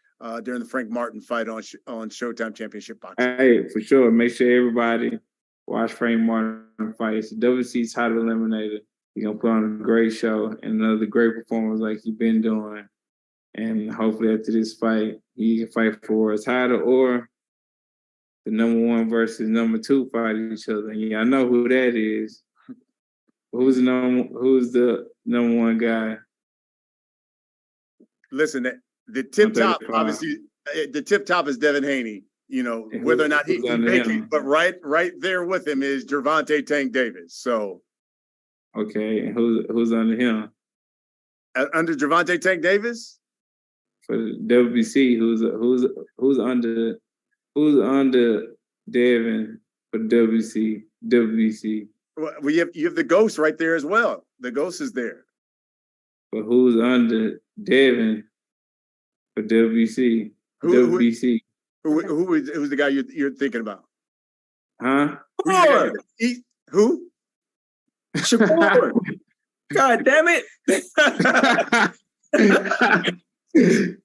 during the Frank Martin fight on Showtime Championship Boxing. Hey, for sure. Make sure everybody watch Frank Martin fight. It's a WC title eliminator. He's going to put on a great show and another great performance like he's been doing. And hopefully after this fight, he can fight for a title or the number 1 versus number 2 fight each other. And I know who that is. Who's the number 1 guy? Listen, the tip top, obviously, the tip top is Devin Haney. Whether or not he making, but right there with him is Gervonta Tank Davis. So, okay, who's under him? Under Gervonta Tank Davis for WBC, who's under Devin for WBC? Well, you have the Ghost right there as well. The Ghost is there. But who's under Devin for WBC? WBC. Who's the guy you're thinking about? Huh? Who? Shakur. God damn it. You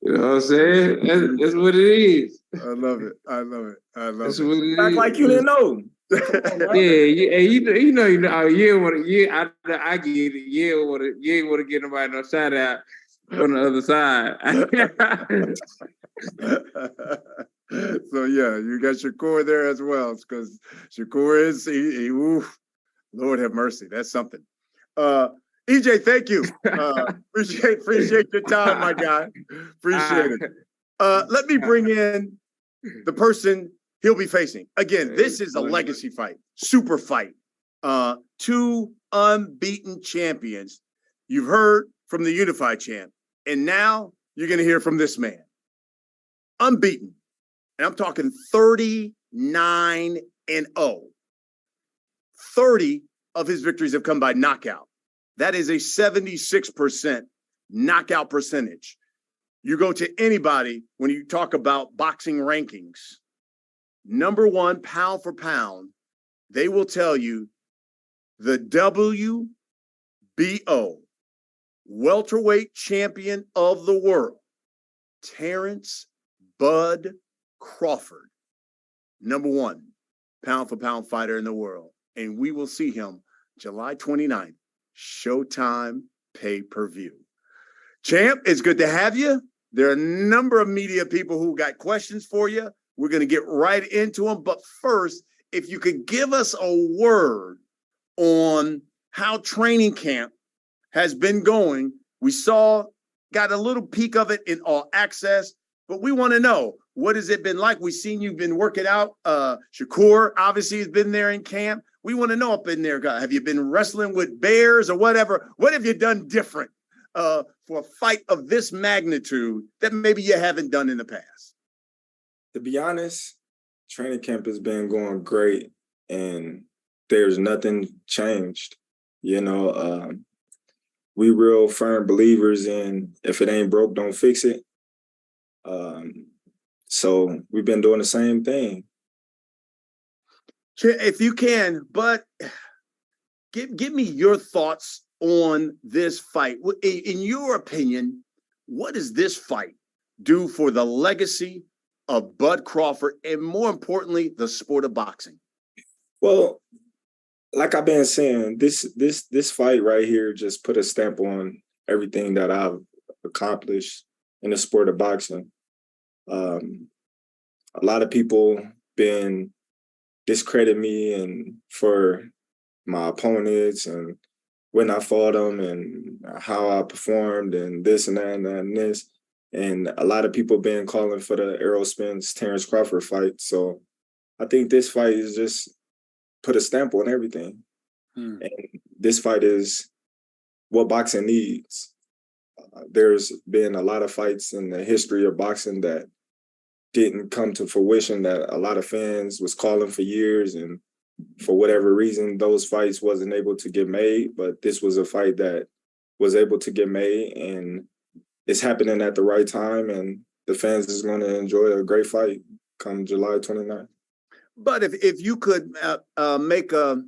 know what I'm saying? That's what it is. I love it. That's what it is. Act like you didn't know. You know. I get it. You ain't want to get nobody no shout out on the other side. So yeah, you got Shakur there as well, because Shakur is Lord have mercy. That's something. EJ, thank you. Appreciate your time, my guy. Appreciate it. Let me bring in the person he'll be facing. Again, this is a legacy fight, super fight. 2 unbeaten champions. You've heard from the unified champ, and now you're going to hear from this man. Unbeaten, and I'm talking 39-0. 30 of his victories have come by knockout. That is a 76% knockout percentage. You go to anybody when you talk about boxing rankings, number one, pound for pound, they will tell you the WBO welterweight champion of the world, Terence Bud Crawford, number one pound for pound fighter in the world. And we will see him July 29th, Showtime pay-per-view. Champ, it's good to have you. There are a number of media people who got questions for you. We're going to get right into them. But first, if you could give us a word on how training camp has been going. We got a little peek of it in All Access, but we want to know, what has it been like? We've seen you've been working out. Shakur obviously has been there in camp. We want to know up in there, God, have you been wrestling with bears or whatever? What have you done different for a fight of this magnitude that maybe you haven't done in the past? To be honest, training camp has been going great and there's nothing changed. You know, we real firm believers in if it ain't broke, don't fix it. So we've been doing the same thing. If you can, but give me your thoughts on this fight. In your opinion, what does this fight do for the legacy of Bud Crawford and, more importantly, the sport of boxing? Well, like I've been saying, this fight right here just put a stamp on everything that I've accomplished in the sport of boxing. A lot of people been discredit me and for my opponents and when I fought them and how I performed and this and that and this. And a lot of people been calling for the Errol Spence, Terence Crawford fight. So I think this fight is just put a stamp on everything. And this fight is what boxing needs. There's been a lot of fights in the history of boxing that didn't come to fruition, that a lot of fans was calling for years, and for whatever reason, those fights wasn't able to get made. But this was a fight that was able to get made, and it's happening at the right time, and the fans is going to enjoy a great fight come July 29th. But if you could make a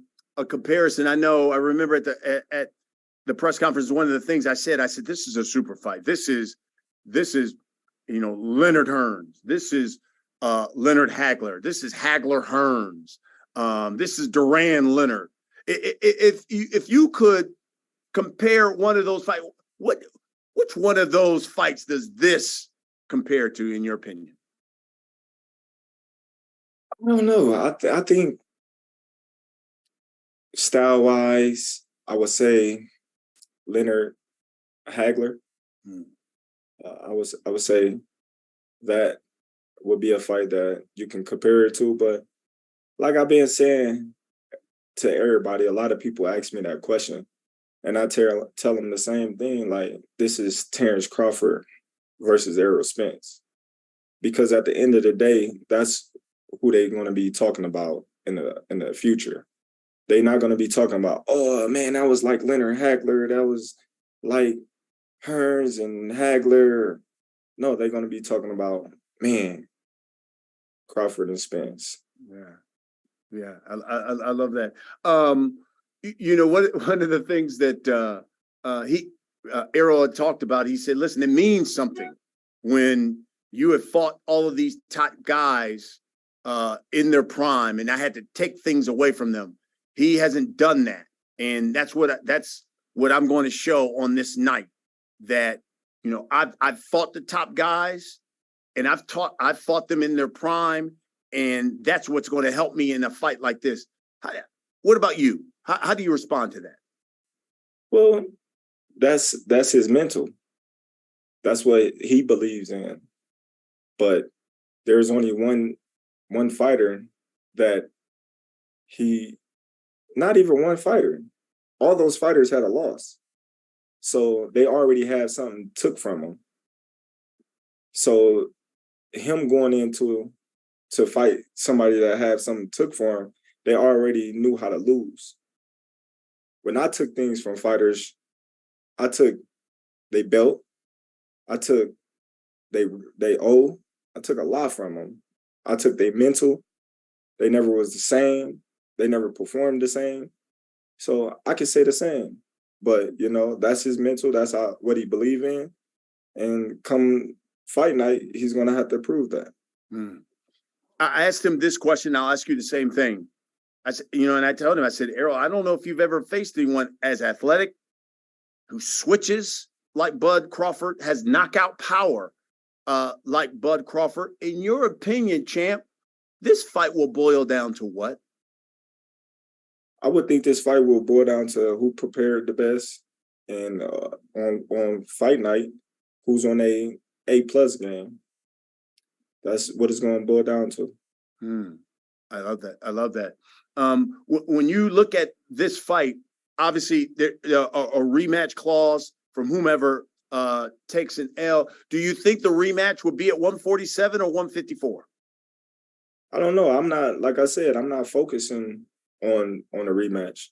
comparison, I remember at the press conference, one of the things I said, this is a super fight. This is Leonard Hearns. This is Leonard Hagler. This is Hagler Hearns. This is Duran Leonard. If you could compare one of those fights, which one of those fights does this compare to, in your opinion? I don't know. I think style-wise, I would say Leonard Hagler. I would say that would be a fight that you can compare it to. But like I've been saying to everybody, a lot of people ask me that question, and I tell them the same thing. Like, this is Terence Crawford versus Errol Spence, because at the end of the day, that's who they're going to be talking about in the future. They're not going to be talking about, oh man, that was like Leonard Hagler, that was like Hearns and Hagler. No, they're going to be talking about, man, Crawford and Spence. Yeah, I love that. One of the things that Errol had talked about, he said, listen, it means something when you have fought all of these top guys in their prime, and I had to take things away from them. He hasn't done that, and that's what I'm going to show on this night. That I've fought the top guys, and I've fought them in their prime, and that's what's going to help me in a fight like this. What about you? How do you respond to that? Well, that's his mental. That's what he believes in. But there's only one fighter that not even one fighter. All those fighters had a loss. So they already had something took from him. So him going into to fight somebody that have something took for them, they already knew how to lose. When I took things from fighters, I took they belt, I took they owe, I took a lot from them. I took their mental. They never was the same. They never performed the same. So I can say the same. But, you know, that's his mental. That's what he believe in. And come fight night, he's going to have to prove that. I asked him this question. I'll ask you the same thing. I said, you know, and I told him, I said, Errol, I don't know if you've ever faced anyone as athletic who switches like Bud Crawford, has knockout power like Bud Crawford. In your opinion, champ, this fight will boil down to what? I would think this fight will boil down to who prepared the best, and on fight night, who's on A+ game. That's what it's going to boil down to. I love that. I love that. When you look at this fight, obviously there a rematch clause from whomever takes an L. Do you think the rematch would be at 147 or 154? I don't know. I'm not, like I said, I'm not focusing on a rematch.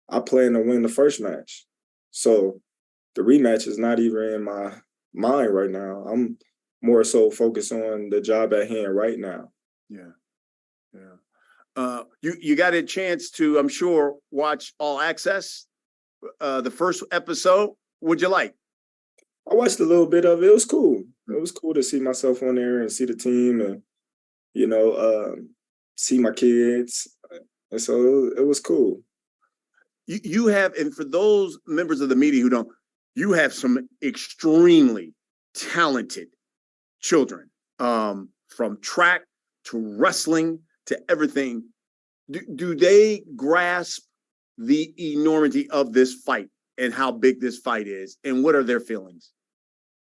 I plan to win the first match. So the rematch is not even in my mind right now. I'm more so focused on the job at hand right now. Yeah. You got a chance to, I'm sure, watch All Access, the first episode. What'd you like? I watched a little bit of it. It was cool. It was cool to see myself on there and see the team and, you know, see my kids. And so it was cool. You have, and for those members of the media who don't, you have some extremely talented children, from track to wrestling to everything. Do they grasp the enormity of this fight and how big this fight is? And what are their feelings?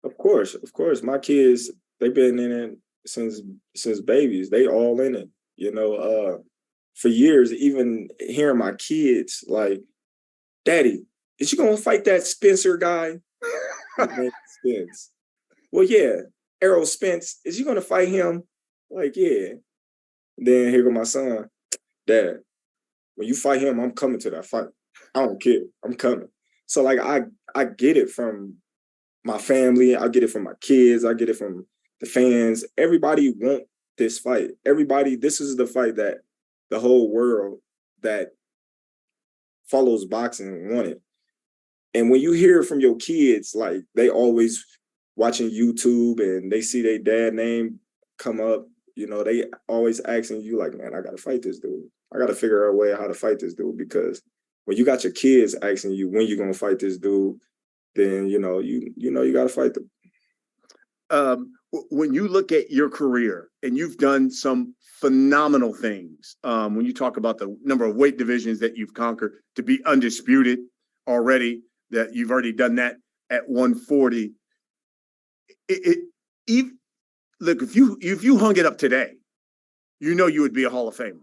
Of course. My kids, they've been in it since babies. They all in it, you know, for years, even hearing my kids like, Daddy, is you going to fight that Spencer guy? Spence. Well, yeah. Errol Spence, is you going to fight him? Like, yeah. Then here go my son. Dad, when you fight him, I'm coming to that fight. I don't care. I'm coming. So, like, I get it from my family. I get it from my kids. I get it from the fans. Everybody want this fight. Everybody, this is the fight that the whole world that follows boxing wanted. And when you hear from your kids, like, they always watching YouTube and they see their dad name come up, you know, they always asking you like, man, I got to fight this dude. I got to figure out a way how to fight this dude, because when you got your kids asking you when you're going to fight this dude, then, you know, you got to fight them. When you look at your career, and you've done some phenomenal things, when you talk about the number of weight divisions that you've conquered, to be undisputed already, that you've already done that at 140. Look, if you hung it up today, you know you would be a Hall of Famer.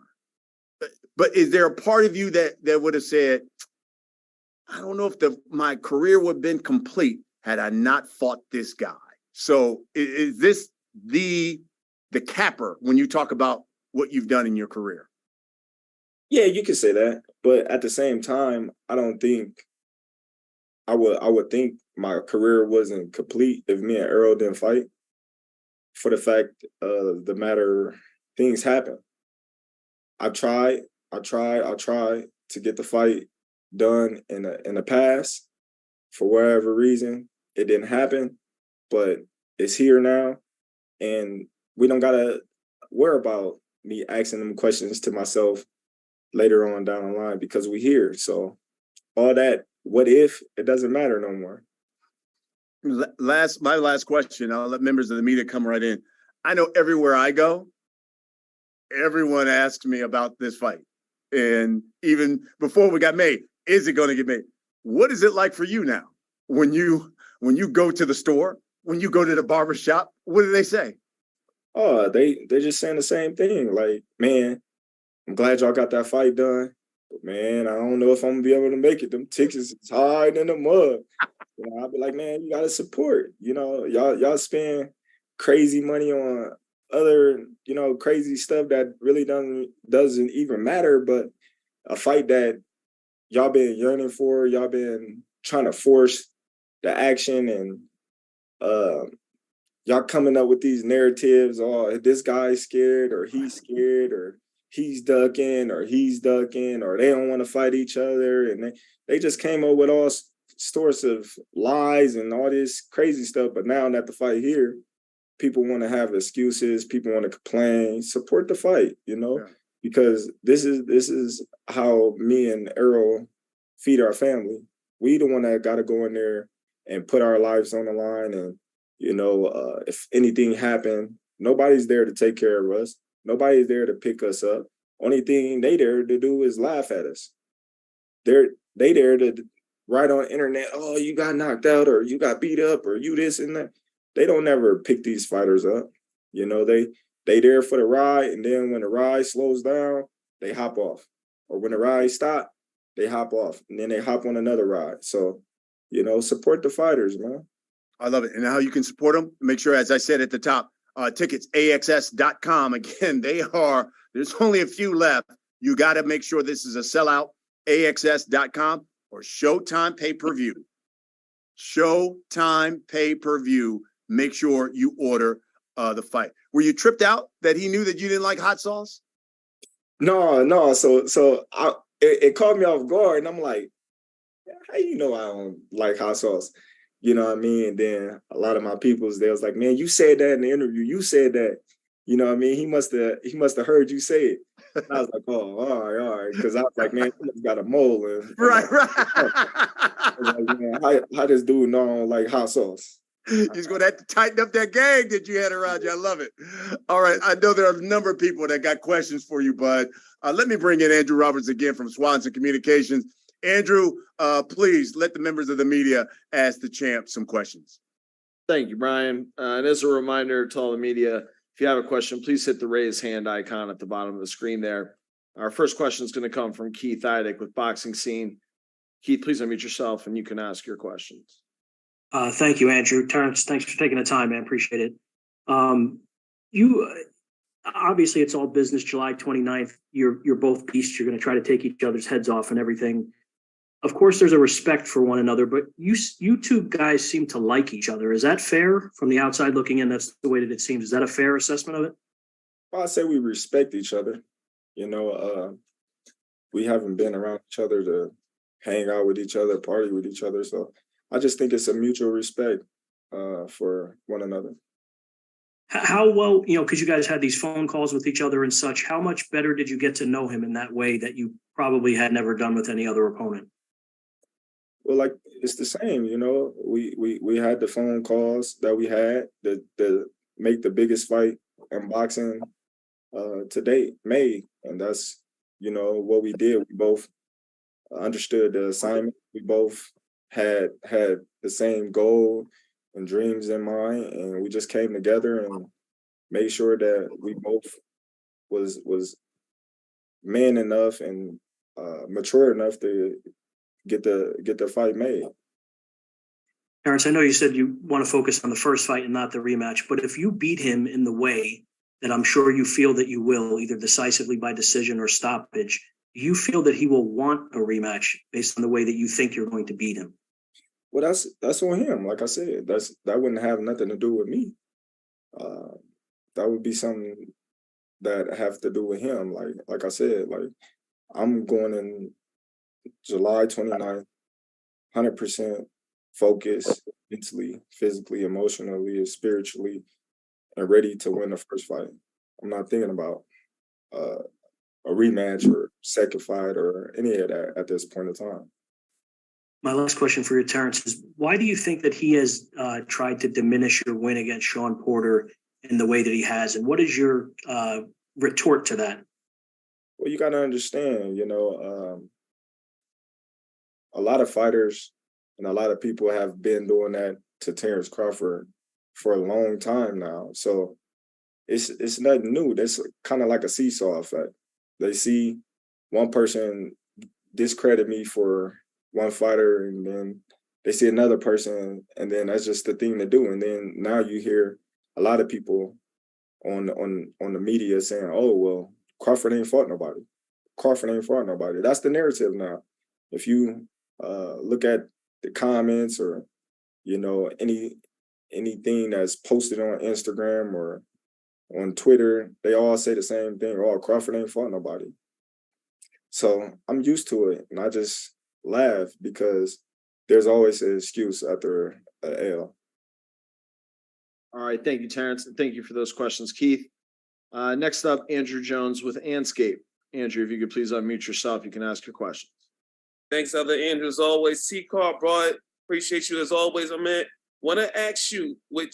But is there a part of you that would have said, I don't know if my career would have been complete had I not fought this guy? So is this the capper when you talk about what you've done in your career? Yeah, you can say that. But at the same time, I don't think I would think my career wasn't complete if me and Errol didn't fight. For the fact of the matter, things happen. I tried to get the fight done in the past. For whatever reason, it didn't happen, but it's here now. And we don't gotta worry about me asking them questions to myself later on down the line, because we're here. So all that, what if, it doesn't matter no more. My last question, I'll let members of the media come right in. I know everywhere I go, everyone asks me about this fight. And even before we got made, is it going to get made? What is it like for you now? When you go to the store, when you go to the barbershop, what do they say? Oh, they're just saying the same thing. Like, man, I'm glad y'all got that fight done. But man, I don't know if I'm gonna be able to make it. Them tickets is hard in the mud. You know, I'll be like, man, you gotta support. You know, y'all spend crazy money on other, crazy stuff that really doesn't even matter, but a fight that y'all been yearning for, y'all been trying to force the action, and y'all coming up with these narratives, oh, this guy's scared, or he's scared, or he's ducking, or they don't want to fight each other. And they just came up with all sorts of lies and all this crazy stuff. But now that the fight here, people want to have excuses, people want to complain. Support the fight, because this is how me and Errol feed our family. We the one that got to go in there and put our lives on the line. And, if anything happened, nobody's there to take care of us. Nobody's there to pick us up. Only thing they there to do is laugh at us. They there to write on the internet, oh, you got knocked out, or you got beat up, or you this and that. They don't ever pick these fighters up. They there for the ride, and then when the ride slows down, they hop off. Or when the ride stop, they hop off, and then they hop on another ride. So, support the fighters, man. I love it. And how you can support them, make sure, as I said at the top, tickets, AXS.com. Again, there's only a few left. You got to make sure this is a sellout, AXS.com or Showtime pay-per-view. Showtime pay-per-view. Make sure you order the fight. Were you tripped out that he knew that you didn't like hot sauce? No. So it caught me off guard, and I'm like, how you know I don't like hot sauce? You know what I mean? And then a lot of my peoples, they was like, man, you said that in the interview. You said that. You know what I mean? He must have heard you say it. And I was like, oh, all right. Because I was like, man, he got a mole. Right. I was like, man, how this dude know I don't like hot sauce? He's going to have to tighten up that gang that you had around you. I love it. All right. I know there are a number of people that got questions for you, bud. Let me bring in Andrew Roberts again from Swanson Communications. Andrew, please let the members of the media ask the champ some questions. Thank you, Brian. And as a reminder to all the media, if you have a question, please hit the raise hand icon at the bottom of the screen there. Our first question is going to come from Keith Idek with Boxing Scene. Keith, please unmute yourself and you can ask your questions. Thank you, Andrew. Terence, thanks for taking the time, man. Appreciate it. You obviously it's all business. July 29th, you're both beasts. You're going to try to take each other's heads off and everything. Of course, there's a respect for one another, but you two guys seem to like each other. Is that fair? From the outside looking in, that's the way that it seems. Is that a fair assessment of it? Well, I say we respect each other. We haven't been around each other to hang out with each other, party with each other. So I just think it's a mutual respect for one another. How well, because you guys had these phone calls with each other and such, how much better did you get to know him in that way that you probably had never done with any other opponent? Well, like it's the same, we had the phone calls that we had to make the biggest fight in boxing to date made. And that's, what we did. We both understood the assignment. We both had the same goal and dreams in mind, and we just came together and made sure that we both was man enough and mature enough to get the fight made. Terence, I know you said you want to focus on the first fight and not the rematch, but if you beat him in the way that I'm sure you feel that you will, either decisively by decision or stoppage, do you feel that he will want a rematch based on the way that you think you're going to beat him? Well, that's on him. Like I said, that wouldn't have nothing to do with me. That would be something that have to do with him. Like I said, I'm going in July 29th, 100% focused mentally, physically, emotionally, spiritually, and ready to win the first fight. I'm not thinking about a rematch or second fight or any of that at this point in time. My last question for you, Terence, is why do you think that he has tried to diminish your win against Shawn Porter in the way that he has? And what is your retort to that? Well, you got to understand, a lot of fighters and a lot of people have been doing that to Terence Crawford for a long time now. So it's nothing new. That's kind of like a seesaw effect. They see one person discredit me for one fighter, and then they see another person, and then that's just the thing to do. And then now you hear a lot of people on the media saying, "Oh well, Crawford ain't fought nobody. Crawford ain't fought nobody." That's the narrative now. If you look at the comments or anything that's posted on Instagram or on Twitter, they all say the same thing. "Oh, Crawford ain't fought nobody." So I'm used to it, and I just laugh because there's always an excuse after an L. All right, thank you, Terrence, and thank you for those questions, Keith. Next up, Andrew Jones with Anscape. Andrew, if you could please unmute yourself, you can ask your questions. Thanks, other Andrew, as always. C-Car, bro, appreciate you as always, man. Want to ask you, with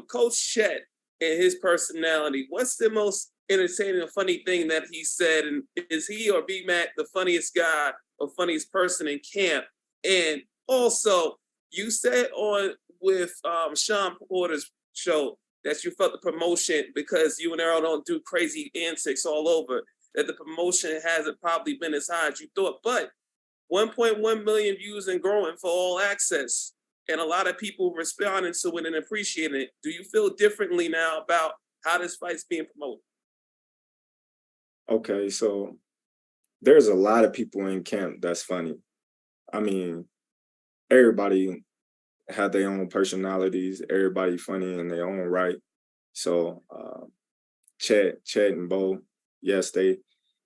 Coach Chet and his personality, what's the most entertaining or funny thing that he said? And is he or B-Mac the funniest guy or funniest person in camp? And also, you said on with Sean Porter's show that you felt the promotion, because you and Errol don't do crazy antics all over, that the promotion hasn't probably been as high as you thought. But 1.1 million views and growing for All Access, and a lot of people responding to it and appreciating it. Do you feel differently now about how this fight's being promoted? Okay, so there's a lot of people in camp that's funny. I mean, everybody had their own personalities. Everybody funny in their own right. So Chet and Bo, yes, they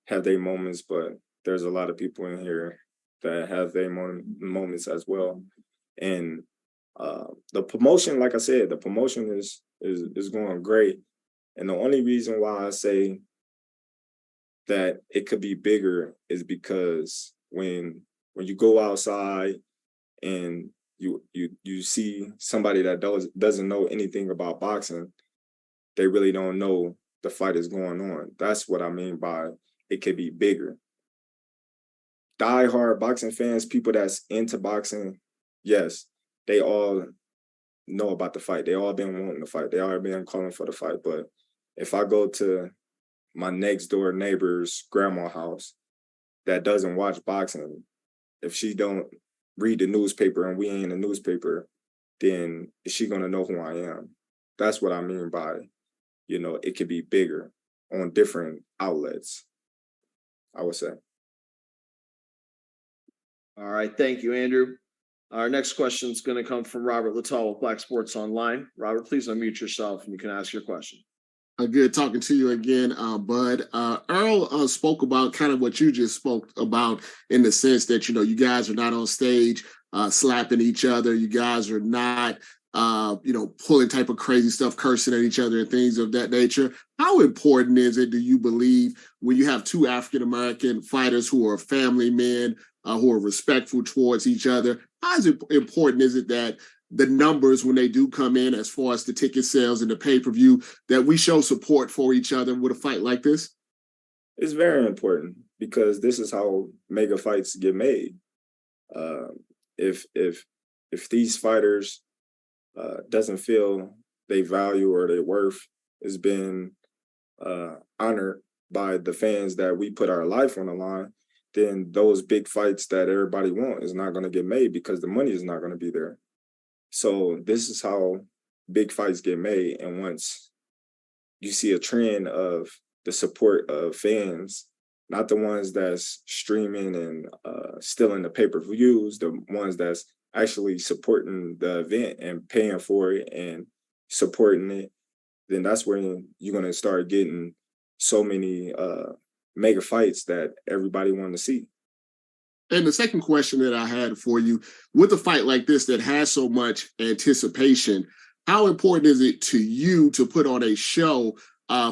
have their moments, but there's a lot of people in here that have their moments as well. And the promotion, like I said, the promotion is going great. And the only reason why I say that it could be bigger is because when you go outside and you see somebody that doesn't know anything about boxing, they really don't know the fight is going on. That's what I mean by it could be bigger. Die-hard boxing fans, people that's into boxing, yes, they all know about the fight. They all been wanting to fight. They all been calling for the fight. But if I go to my next door neighbor's grandma's house that doesn't watch boxing, if she don't read the newspaper and we ain't in the newspaper, then is she gonna know who I am? That's what I mean by, it could be bigger on different outlets, I would say. All right, thank you, Andrew. Our next question is going to come from Robert Littell with Black Sports Online. Robert, please unmute yourself and you can ask your question. Good talking to you again, Bud. Earl spoke about kind of what you just spoke about, in the sense that, you guys are not on stage slapping each other. You guys are not, pulling type of crazy stuff, cursing at each other and things of that nature. How important is it, do you believe, when you have two African-American fighters who are family men, who are respectful towards each other? How important is it that the numbers, when they do come in, as far as the ticket sales and the pay-per-view, that we show support for each other with a fight like this? It's very important, because this is how mega fights get made. If these fighters doesn't feel they value or their worth is being honored by the fans that we put our life on the line, then those big fights that everybody wants is not going to get made, because the money is not going to be there. So this is how big fights get made. And once you see a trend of the support of fans, not the ones that's streaming and stealing the pay-per-views, the ones that's actually supporting the event and paying for it and supporting it, then that's when you're going to start getting so many mega fights that everybody want to see. And the second question that I had for you, with a fight like this that has so much anticipation, how important is it to you to put on a show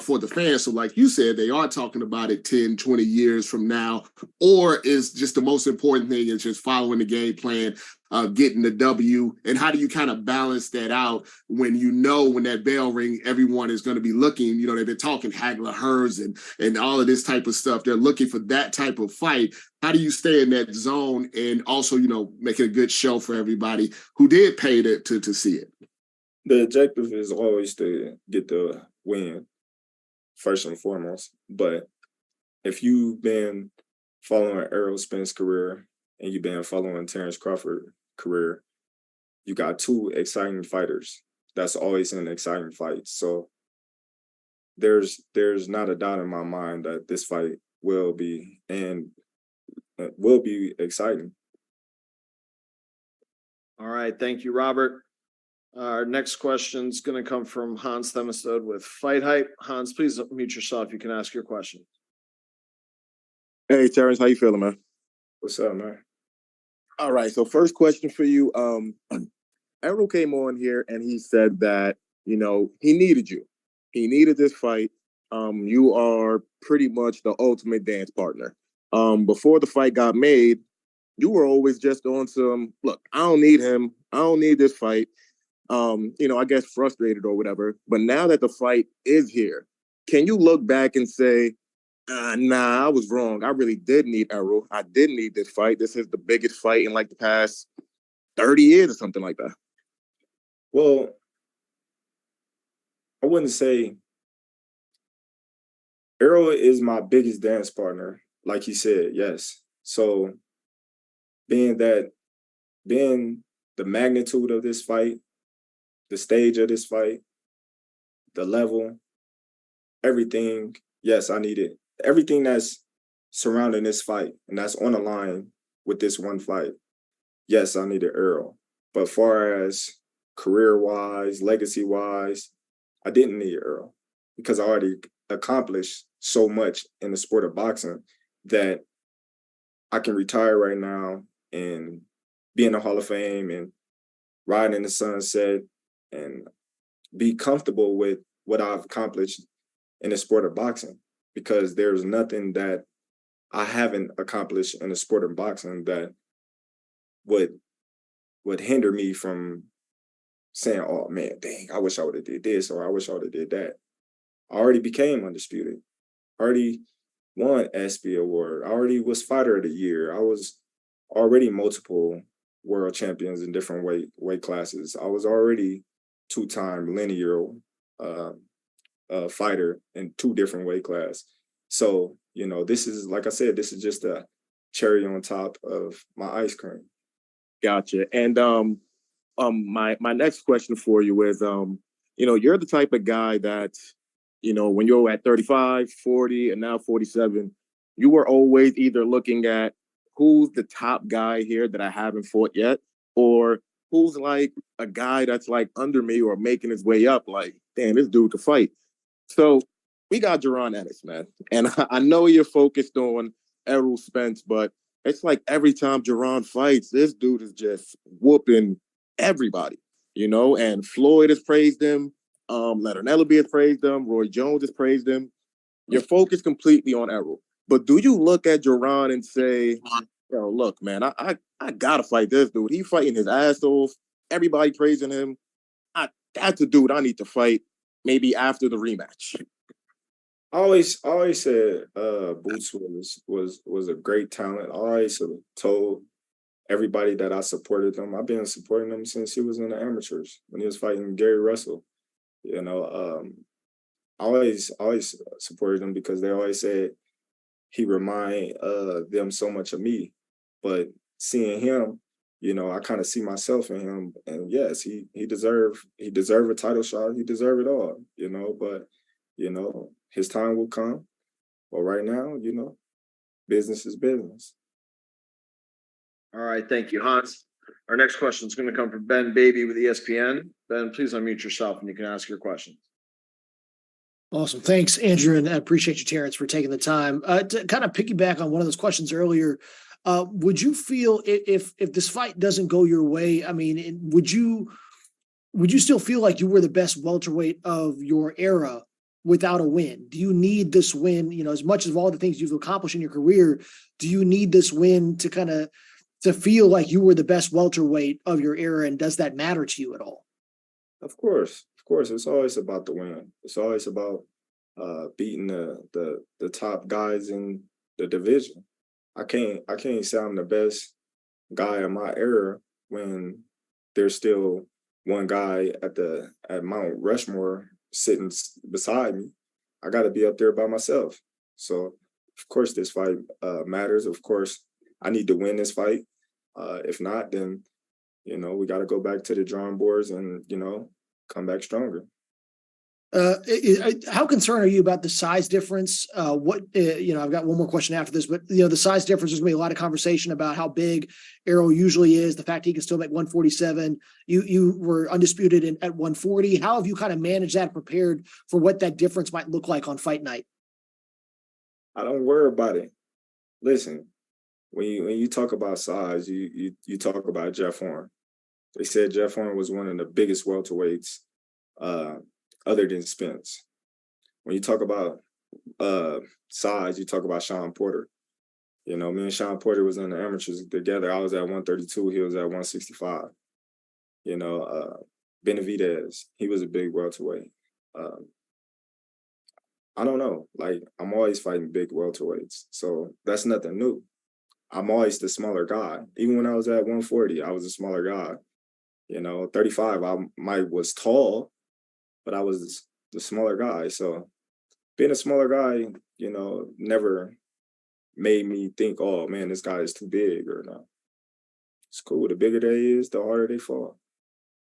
for the fans? So like you said, they are talking about it 10, 20 years from now, or is just the most important thing is just following the game plan, getting the W? And how do you kind of balance that out when when that bell ring, everyone is going to be looking, they've been talking Hagler Hearns and all of this type of stuff. They're looking for that type of fight. How do you stay in that zone and also, make it a good show for everybody who did pay to see it? The objective is always to get the win, first and foremost. But if you've been following Errol Spence's career and you've been following Terence Crawford's career, you got two exciting fighters. That's always an exciting fight. So there's not a doubt in my mind that this fight will be exciting. All right, thank you, Robert. Our next question is going to come from Hans Themestad with FightHype. Hans, please mute yourself. You can ask your question. Hey, Terence, how you feeling, man? What's up, man? All right, so first question for you. Errol came on here and he said that, he needed you. He needed this fight. You are pretty much the ultimate dance partner. Before the fight got made, you were always just on some, look, I don't need him. I don't need this fight. I guess frustrated or whatever. But now that the fight is here, can you look back and say, nah, I was wrong. I really did need Errol. I did need this fight. This is the biggest fight in like the past 30 years or something like that. Well, I wouldn't say Errol is my biggest dance partner, like he said, yes. So being the magnitude of this fight, the stage of this fight, the level, everything, yes, I need it. Everything that's surrounding this fight and that's on the line with this one fight, yes, I needed Errol. But far as career-wise, legacy-wise, I didn't need Errol because I already accomplished so much in the sport of boxing that I can retire right now and be in the Hall of Fame and ride in the sunset and be comfortable with what I've accomplished in the sport of boxing, because there's nothing that I haven't accomplished in the sport of boxing that would hinder me from saying, oh man, dang, I wish I would have did this, or I wish I would have did that. I already became undisputed. I already won ESPY award. I already was fighter of the year. I was already multiple world champions in different weight classes. I was already two-time linear fighter in 2 different weight classes. So, this is, like I said, this is just a cherry on top of my ice cream. Gotcha. And my next question for you is, you're the type of guy that, when you're at 35, 40, and now 47, you were always either looking at who's the top guy here that I haven't fought yet, or who's like a guy that's like under me or making his way up, like, damn, this dude could fight. So we got Jaron Ennis, man. And I know you're focused on Errol Spence, but it's like every time Jaron fights, this dude is just whooping everybody, and Floyd has praised him. Leonard Ellaby has praised him. Roy Jones has praised him. You're focused completely on Errol. But do you look at Jaron and say, look, man, I gotta fight this dude. He's fighting his ass off. Everybody praising him. That's a dude I need to fight maybe after the rematch. I always said Boots was a great talent. I always told everybody that I supported them. I've been supporting him since he was in the amateurs when he was fighting Gary Russell. I always supported him because they always said he remind them so much of me. But seeing him, I kind of see myself in him. And yes, he deserved a title shot. He deserved it all, but, his time will come. But right now, business is business. All right, thank you, Hans. Our next question is going to come from Ben Baby with ESPN. Ben, please unmute yourself and you can ask your question. Awesome. Thanks, Andrew, and I appreciate you, Terence, for taking the time. To kind of piggyback on one of those questions earlier, would you feel if this fight doesn't go your way, I mean, would you still feel like you were the best welterweight of your era without a win? Do you need this win, as much of all the things you've accomplished in your career, do you need this win to feel like you were the best welterweight of your era, and does that matter to you at all? Of course. It's always about the win. It's always about beating the top guys in the division. I can't say I'm the best guy in my era when there's still one guy at Mount Rushmore sitting beside me. I got to be up there by myself. So of course this fight matters. Of course I need to win this fight. If not, then we got to go back to the drawing boards and come back stronger. How concerned are you about the size difference? I've got one more question after this, but the size difference, there's gonna be a lot of conversation about how big Errol usually is, the fact he can still make 147. You were undisputed at 140. How have you kind of managed that, prepared for what that difference might look like on fight night? I don't worry about it. Listen, when you talk about size, you talk about Jeff Horn. They said Jeff Horn was one of the biggest welterweights, other than Spence. When you talk about size, you talk about Sean Porter. Me and Sean Porter was in the amateurs together. I was at 132, he was at 165. Benavidez, he was a big welterweight. I don't know. Like, I'm always fighting big welterweights, so that's nothing new. I'm always the smaller guy. Even when I was at 140, I was a smaller guy. 35, I was tall, but I was the smaller guy. So being a smaller guy, never made me think, oh man, this guy is too big or not. It's cool. The bigger they is, the harder they fall.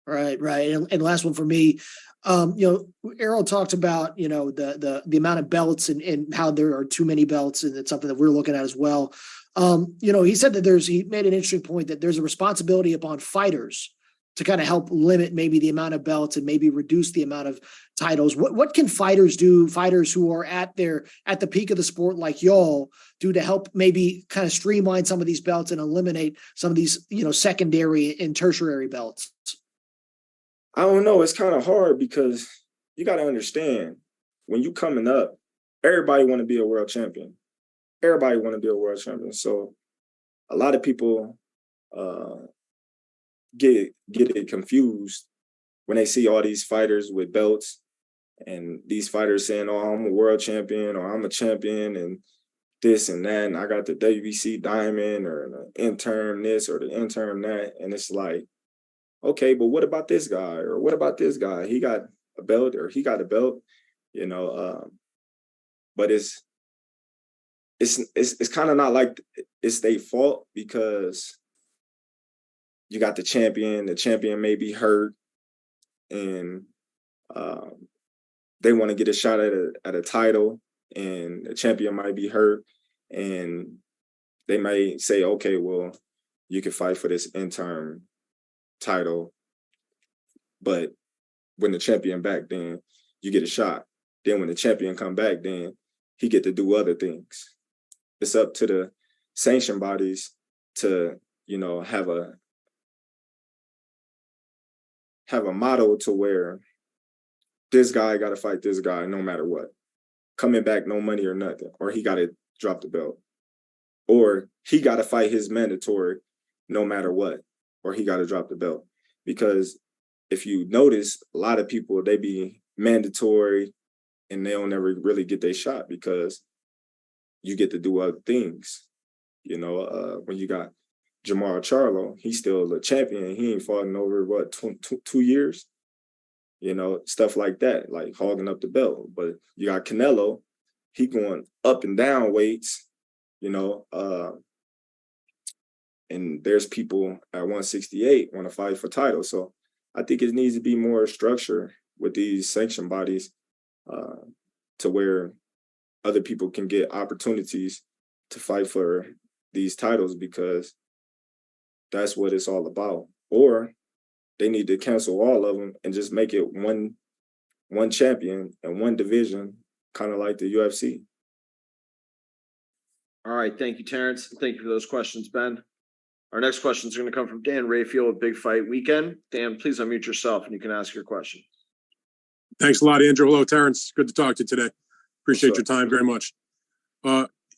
Right. And last one for me, Errol talked about, the amount of belts and how there are too many belts, and it's something that we're looking at as well. He said that he made an interesting point that there's a responsibility upon fighters to kind of help limit maybe the amount of belts and maybe reduce the amount of titles. What can fighters do, fighters who are at the peak of the sport like y'all, do to help maybe kind of streamline some of these belts and eliminate some of these, secondary and tertiary belts? I don't know. It's kind of hard because you got to understand, when you coming up, everybody want to be a world champion. Everybody want to be a world champion. So a lot of people get it confused when they see all these fighters with belts and these fighters saying, oh, I'm a world champion or I'm a champion and this and that, and I got the WBC diamond or the intern this or the intern that. And it's like, okay, but what about this guy? Or what about this guy? He got a belt or he got a belt, but it's kind of not like it's their fault, because you got the champion may be hurt, and they want to get a shot at a title, and the champion might be hurt, and they may say, okay, well, you can fight for this interim title, but when the champion back, then you get a shot. Then when the champion come back, then he get to do other things. It's up to the sanction bodies to, have a motto to where this guy got to fight this guy no matter what. Coming back, no money or nothing, or he got to drop the belt, or he got to fight his mandatory no matter what, or he got to drop the belt. Because if you notice, a lot of people, they be mandatory and they don't ever really get their shot because you get to do other things. When you got Jamar Charlo, he's still a champion. He ain't fought in over, 2 years? Stuff like that, like hogging up the belt. But you got Canelo, he going up and down weights, and there's people at 168 want to fight for titles. So I think it needs to be more structure with these sanction bodies to where other people can get opportunities to fight for these titles, because that's what it's all about. Or they need to cancel all of them and just make it one champion and one division, kind of like the UFC. All right. Thank you, Terrence. Thank you for those questions, Ben. Our next question is going to come from Dan Rayfield with Big Fight Weekend. Dan, please unmute yourself and you can ask your question. Thanks a lot, Andrew. Hello, Terence. Good to talk to you today. Appreciate your time very much.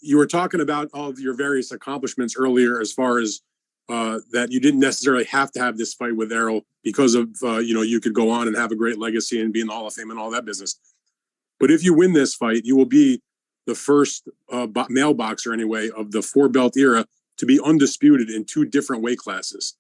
You were talking about all of your various accomplishments earlier, as far as that you didn't necessarily have to have this fight with Errol because of, you could go on and have a great legacy and be in the Hall of Fame and all that business. But if you win this fight, you will be the first male boxer, anyway, of the 4-belt era to be undisputed in 2 different weight classes.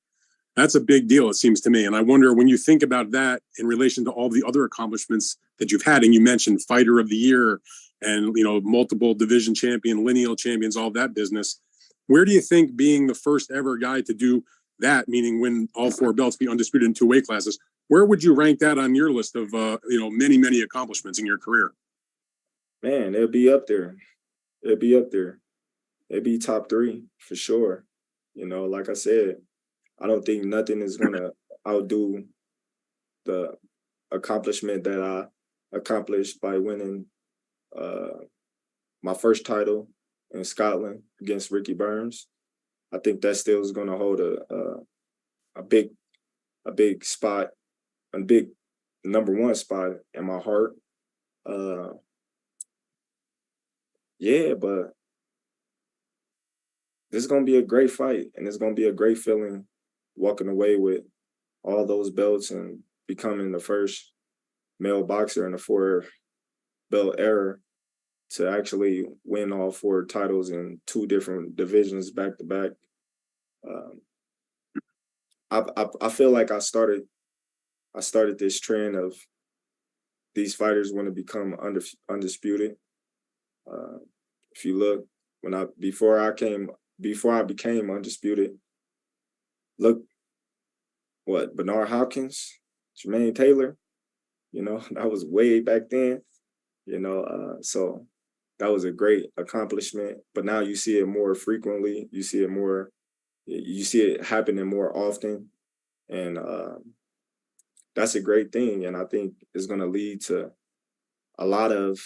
That's a big deal, it seems to me. And I wonder, when you think about that in relation to all the other accomplishments that you've had, and you mentioned Fighter of the Year and, multiple division champion, lineal champions, all that business, where do you think being the first ever guy to do that, meaning win all 4 belts, be undisputed in 2 weight classes, Where would you rank that on your list of many, many accomplishments in your career? Man, it'll be up there. It'll be up there. It'll be top 3 for sure. You know, like I said, I don't think nothing is gonna outdo the accomplishment that I accomplished by winning my first title in Scotland against Ricky Burns. I think that still is going to hold a big spot, a big #1 spot in my heart. Yeah, but this is going to be a great fight, and it's going to be a great feeling walking away with all those belts and becoming the first male boxer in the 4-belt era to actually win all 4 titles in 2 different divisions back to back. I feel like I started this trend of these fighters want to become undisputed. If you look, before I became undisputed, look what Bernard Hopkins, Jermaine Taylor, you know, that was way back then, you know, so that was a great accomplishment. But now you see it more frequently. You see it happening more often. And that's a great thing. And I think it's going to lead to a lot of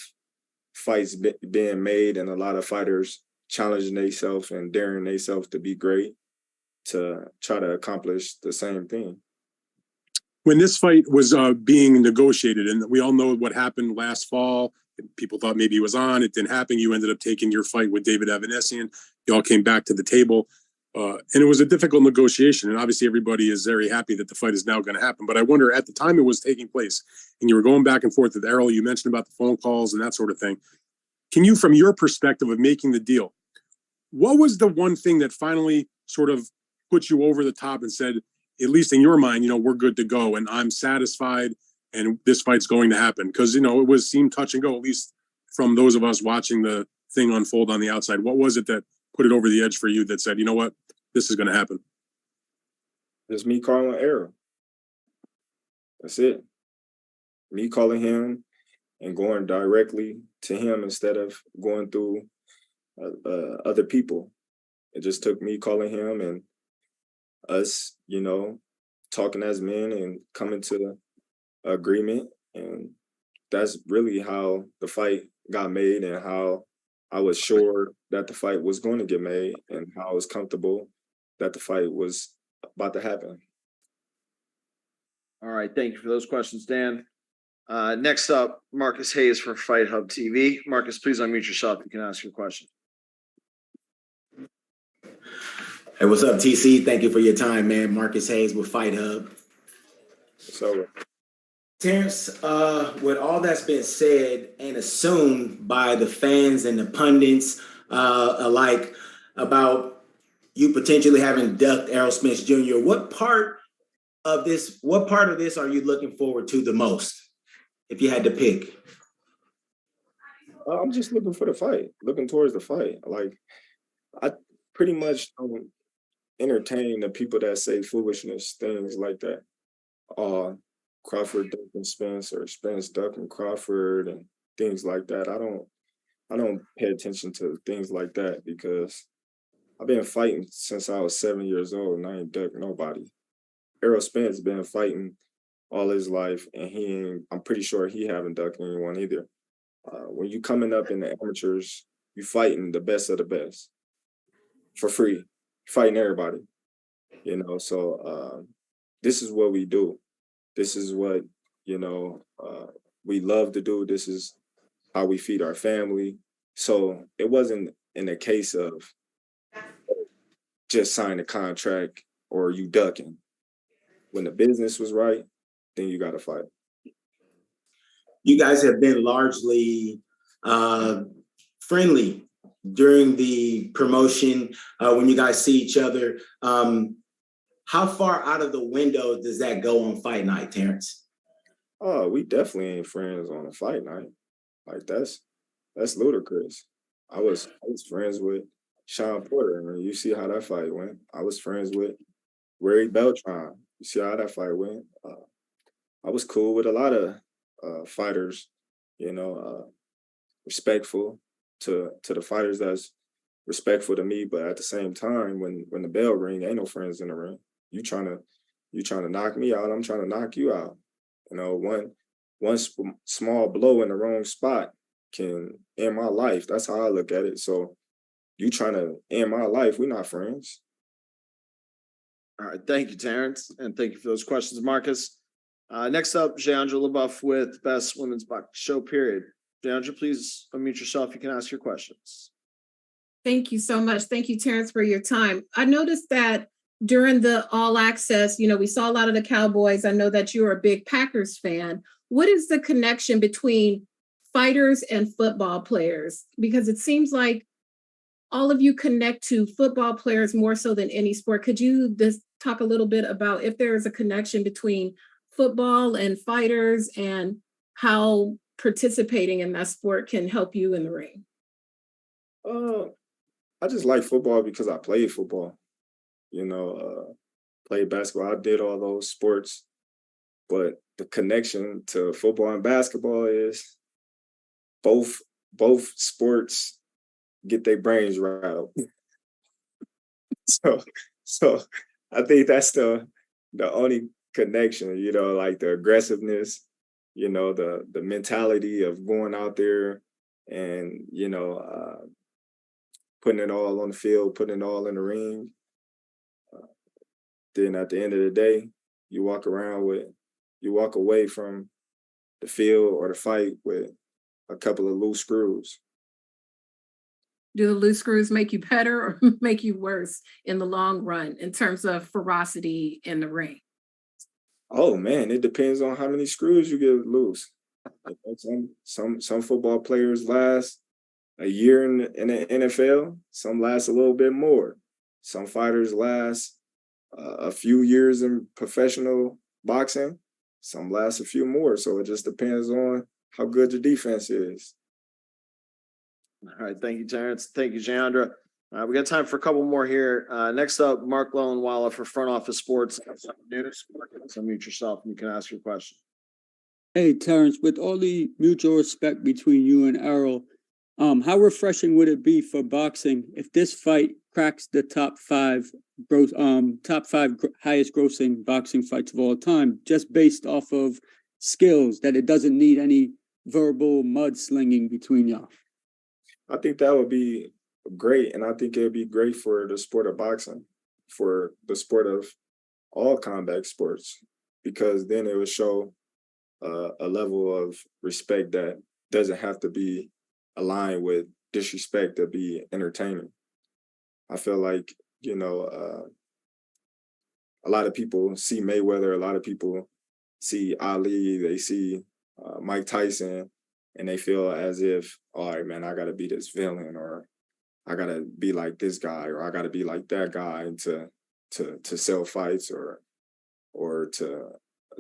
fights being made and a lot of fighters challenging themselves and daring themselves to be great to try to accomplish the same thing. When this fight was being negotiated, and we all know what happened last fall, people thought maybe it was on, it didn't happen. You ended up taking your fight with David Avanesian. You all came back to the table. And it was a difficult negotiation. And obviously everybody is very happy that the fight is now going to happen. But I wonder, at the time it was taking place and you were going back and forth with Errol, you mentioned about the phone calls and that sort of thing. Can you, from your perspective of making the deal, what was the one thing that finally sort of put you over the top and said, at least in your mind, you know, we're good to go and I'm satisfied and this fight's going to happen? Because, you know, seemed touch and go, at least from those of us watching the thing unfold on the outside. What was it that put it over the edge for you that said, you know what, this is going to happen? It's me calling Errol. That's it. Me calling him and going directly to him instead of going through other people. It just took me calling him and us, you know, talking as men and coming to the agreement. And that's really how the fight got made and how I was sure that the fight was going to get made and how I was comfortable that the fight was about to happen. All right. Thank you for those questions, Dan. Next up, Marcus Hayes from FightHub TV. Marcus, please unmute yourself. You can ask your question. Hey, what's up, TC? Thank you for your time, man. Marcus Hayes with FightHub. So, Terence, with all that's been said and assumed by the fans and the pundits alike about you potentially having ducked Errol Spence Jr., what part of this are you looking forward to the most, if you had to pick? I'm just looking for the fight, looking towards the fight. Like, I pretty much don't entertain the people that say foolishness, things like that. Crawford ducking Spence or Spence ducking Crawford and things like that. I don't pay attention to things like that because I've been fighting since I was 7 years old and I ain't ducked nobody. Errol Spence been fighting all his life and I'm pretty sure he haven't ducked anyone either. When you coming up in the amateurs, you fighting the best of the best for free, fighting everybody, you know. So this is what we do. This is what, you know, we love to do. This is how we feed our family. So it wasn't in a case of just sign a contract or you ducking. When the business was right, then you got to fight. You guys have been largely friendly during the promotion when you guys see each other. How far out of the window does that go on fight night, Terence? Oh, we definitely ain't friends on a fight night. Like that's ludicrous. I was friends with Sean Porter. I mean, you see how that fight went. I was friends with Ray Beltran. You see how that fight went. I was cool with a lot of fighters, respectful to the fighters that's respectful to me. But at the same time, when the bell ring, ain't no friends in the ring. You trying to knock me out, I'm trying to knock you out. One small blow in the wrong spot can end my life. That's how I look at it. So you trying to end my life, we're not friends. All right. Thank you, Terrence. And thank you for those questions, Marcus. Next up, Jayandra LaBeouf with Best Women's Boxing Show, period. Jayandra, please unmute yourself. You can ask your questions. Thank you so much. Thank you, Terrence, for your time. I noticed that during the All Access, we saw a lot of the Cowboys. I know that you're a big Packers fan. What is the connection between fighters and football players? Because it seems like all of you connect to football players more so than any sport. Could you just talk a little bit about if there is a connection between football and fighters and how participating in that sport can help you in the ring? I just like football because I played football. Played basketball. I did all those sports. But the connection to football and basketball is both sports get their brains rattled. So I think that's the only connection, like the aggressiveness, the mentality of going out there and, putting it all on the field, putting it all in the ring. Then at the end of the day, you walk away from the field or the fight with a couple of loose screws. Do the loose screws make you better or make you worse in the long run in terms of ferocity in the ring? Oh man, it depends on how many screws you get loose. Some football players last a year in the NFL. Some last a little bit more. Some fighters last a few years in professional boxing. Some last a few more. So it just depends on how good your defense is. All right. Thank you, Terrence. Thank you, Jayandra. We got time for a couple more here. Next up, Mark Lowenwala for Front Office Sports News. Unmute yourself and you can ask your question. Hey, Terrence, with all the mutual respect between you and Errol, how refreshing would it be for boxing if this fight cracks the top five highest grossing boxing fights of all time, just based off of skills, that it doesn't need any verbal mudslinging between y'all? I think that would be great. And I think it would be great for the sport of boxing, for the sport of all combat sports, because then it would show a level of respect that doesn't have to be aligned with disrespect to be entertaining. I feel like, a lot of people see Mayweather, a lot of people see Ali, they see Mike Tyson, and they feel as if, all right, man, I got to be this villain, or I got to be like this guy, or I got to be like that guy to sell fights or to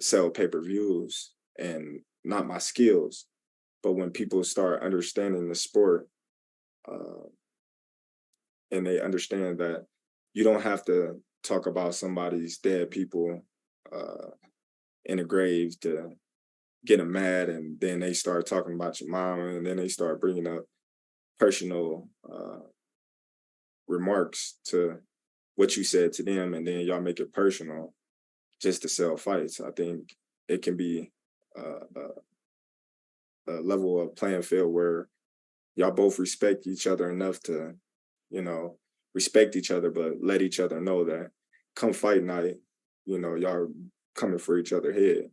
sell pay-per-views, and not my skills. But when people start understanding the sport, and they understand that you don't have to talk about somebody's dead people in a grave to get them mad, and then they start talking about your mom, and then they start bringing up personal remarks to what you said to them, and then y'all make it personal just to sell fights. I think it can be a level of playing field where y'all both respect each other enough to, respect each other, but let each other know that come fight night, y'all coming for each other's head.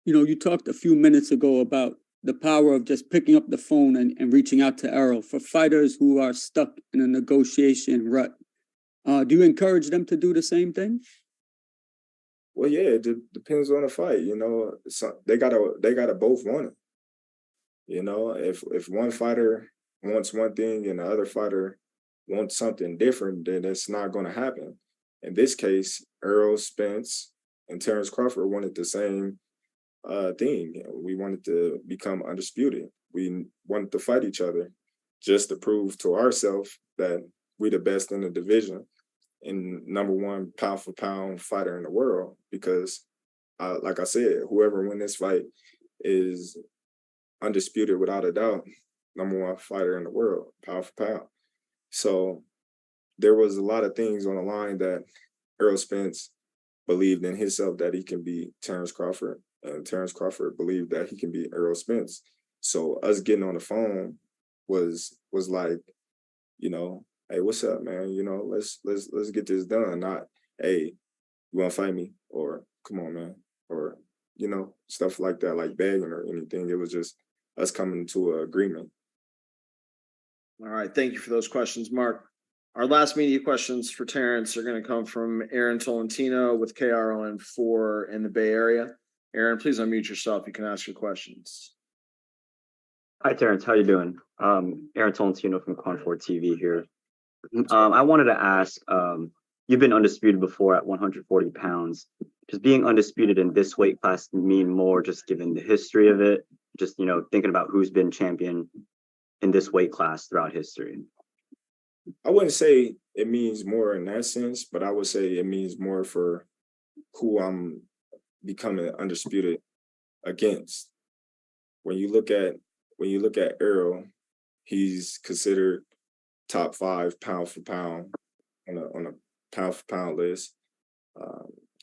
You talked a few minutes ago about the power of just picking up the phone and reaching out to Errol. For fighters who are stuck in a negotiation rut, do you encourage them to do the same thing? Well, yeah, it depends on the fight. They gotta both want it. If one fighter wants one thing and the other fighter wants something different, then it's not going to happen. In this case, Errol Spence and Terence Crawford wanted the same thing. We wanted to become undisputed. We wanted to fight each other just to prove to ourselves that we the best in the division and number one pound for pound fighter in the world, because like I said, whoever win this fight is undisputed without a doubt, #1 fighter in the world, pound for pound. So there was a lot of things on the line that Errol Spence believed in himself that he can be Terence Crawford, and Terence Crawford believed that he can be Errol Spence. So us getting on the phone was like, you know, hey, what's up, man? You know, let's get this done. Not, hey, you want to fight me? Or come on, man. Or, you know, stuff like that, like begging or anything. It was just us coming to an agreement. All right. Thank you for those questions, Mark. Our last media questions for Terence are going to come from Aaron Tolentino with KRON4 in the Bay Area. Aaron, please unmute yourself. You can ask your questions. Hi, Terence. How you doing? Aaron Tolentino from Con4 TV here. I wanted to ask, you've been undisputed before at 140 pounds. Does being undisputed in this weight class mean more just given the history of it? Just, you know, thinking about who's been champion in this weight class throughout history. I wouldn't say it means more in that sense, but I would say it means more for who I'm becoming undisputed against. When you look at Errol, he's considered top 5 pound for pound on a pound for pound list.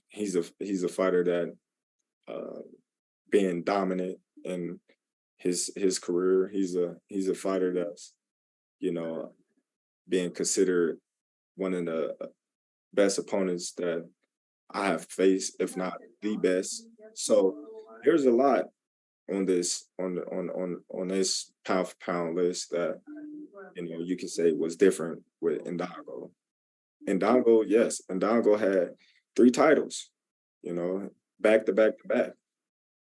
He's a fighter that being dominant in his career. He's a fighter that's, you know, being considered one of the best opponents that I have faced, if not the best. So there's a lot on this on this pound for pound list that, you know, you can say was different with Ndongo. Ndongo, yes, Ndongo had 3 titles, you know, back to back to back.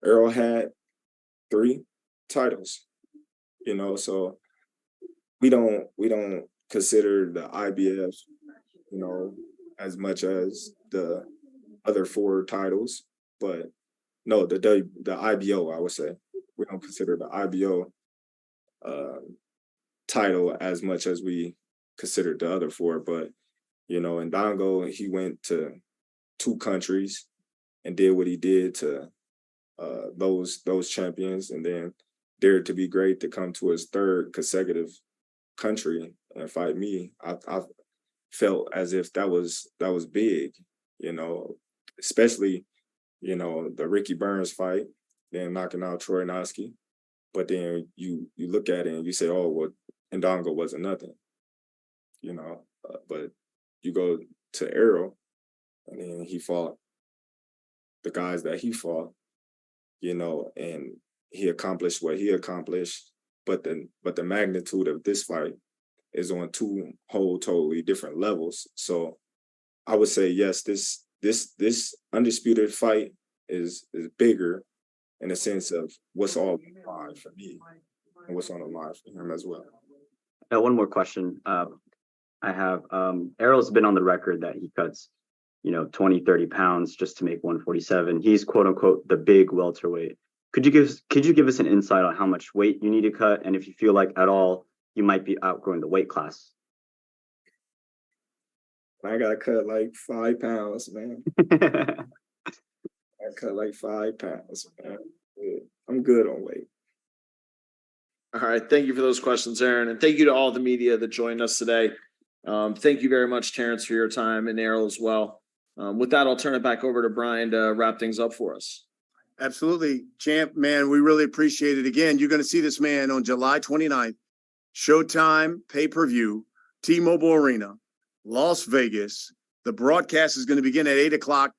Errol had 3 titles, you know, so we don't consider the IBF, you know, as much as the other 4 titles, but no, the IBO, I would say. We don't consider the IBO title as much as we considered the other 4. But, you know, in Ndongo, he went to 2 countries and did what he did to those champions, and then dared to be great to come to his 3rd consecutive country and fight me. I felt as if that was big, you know, especially, you know, the Ricky Burns fight, then knocking out Troy Noski. But then you look at it and you say, oh, well, Ndongo wasn't nothing, you know. But you go to Errol, and then he fought the guys that he fought, you know, and he accomplished what he accomplished. But the magnitude of this fight is on 2 whole totally different levels. So I would say, yes, this undisputed fight is bigger in the sense of what's all on the line for me and what's on the line for him as well. One more question. I have Errol's been on the record that he cuts, you know, 20, 30 pounds just to make 147. He's quote unquote the big welterweight. Could you give us an insight on how much weight you need to cut, and if you feel like at all you might be outgrowing the weight class? I gotta cut like 5 pounds, man. I cut like 5 pounds, man. I'm good on weight. All right. Thank you for those questions, Aaron. And thank you to all the media that joined us today. Thank you very much, Terence, for your time, and Errol as well. With that, I'll turn it back over to Brian to wrap things up for us. Absolutely. Champ, man, we really appreciate it. Again, you're going to see this man on July 29th, Showtime pay-per-view, T-Mobile Arena, Las Vegas. The broadcast is going to begin at 8 o'clock.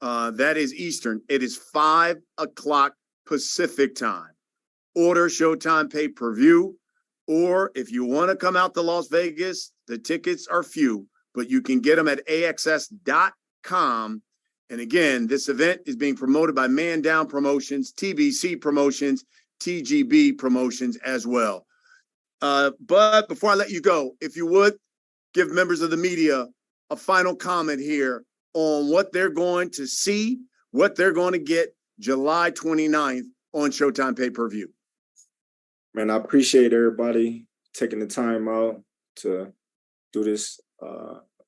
That is Eastern. It is 5 o'clock Pacific time. Order Showtime pay-per-view, or if you want to come out to Las Vegas, the tickets are few, but you can get them at axs.com. And again, this event is being promoted by Man Down Promotions, TBC Promotions, TGB Promotions as well. But before I let you go, if you would, give members of the media a final comment here on what they're going to see, what they're going to get July 29th on Showtime pay-per-view. Man, I appreciate everybody taking the time out to do this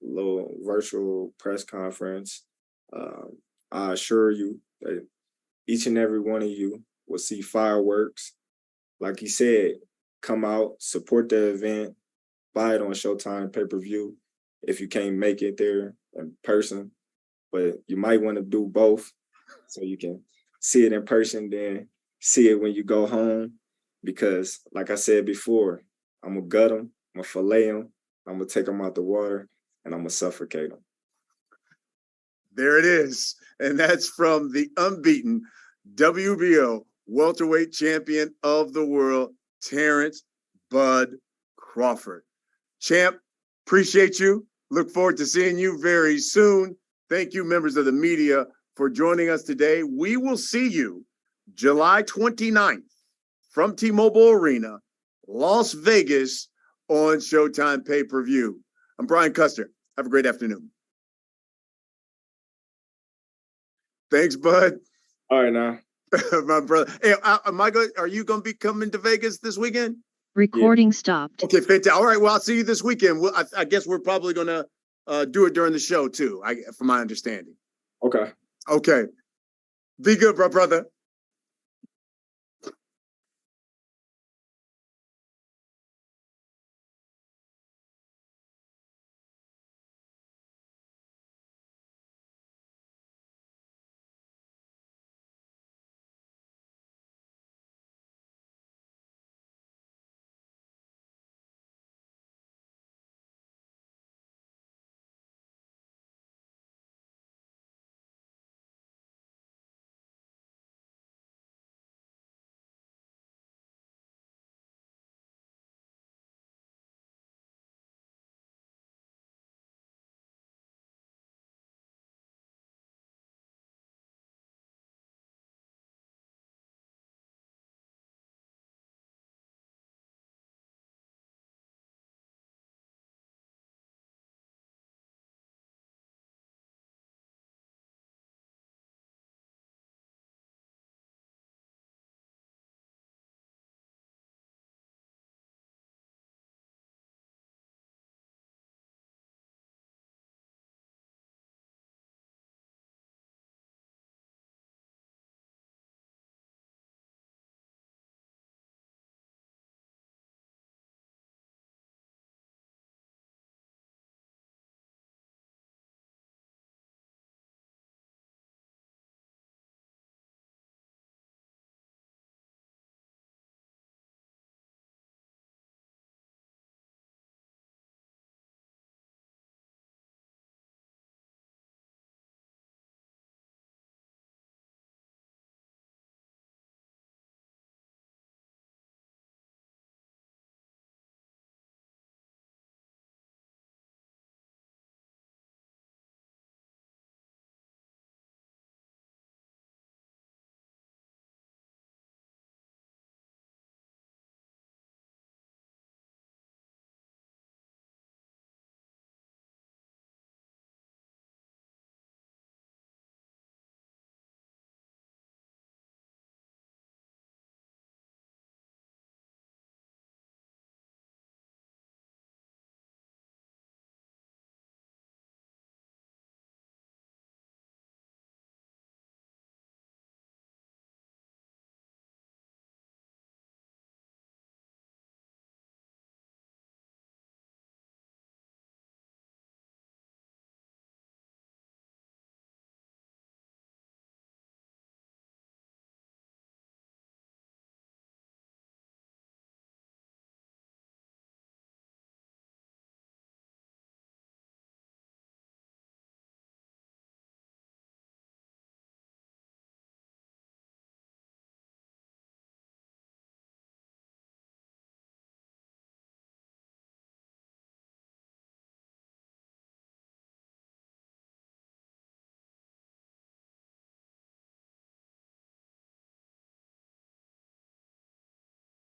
little virtual press conference. I assure you that each and every one of you will see fireworks. Like he said, come out, support the event, buy it on Showtime pay-per-view if you can't make it there in person. But you might want to do both so you can see it in person, then see it when you go home. Because like I said before, I'm going to gut them, I'm going to fillet them, I'm going to take them out the water, and I'm going to suffocate them. There it is. And that's from the unbeaten WBO welterweight champion of the world, Terence Bud Crawford. Champ, appreciate you. Look forward to seeing you very soon. Thank you, members of the media, for joining us today. We will see you July 29th from T-Mobile Arena, Las Vegas, on Showtime pay-per-view. I'm Brian Custer. Have a great afternoon. Thanks, bud. All right, now. My brother. Hey, are you going to be coming to Vegas this weekend? Recording stopped. Okay, fantastic. All right, well, I'll see you this weekend. I guess we're probably going to do it during the show, too, from my understanding. Okay. Okay. Be good, brother.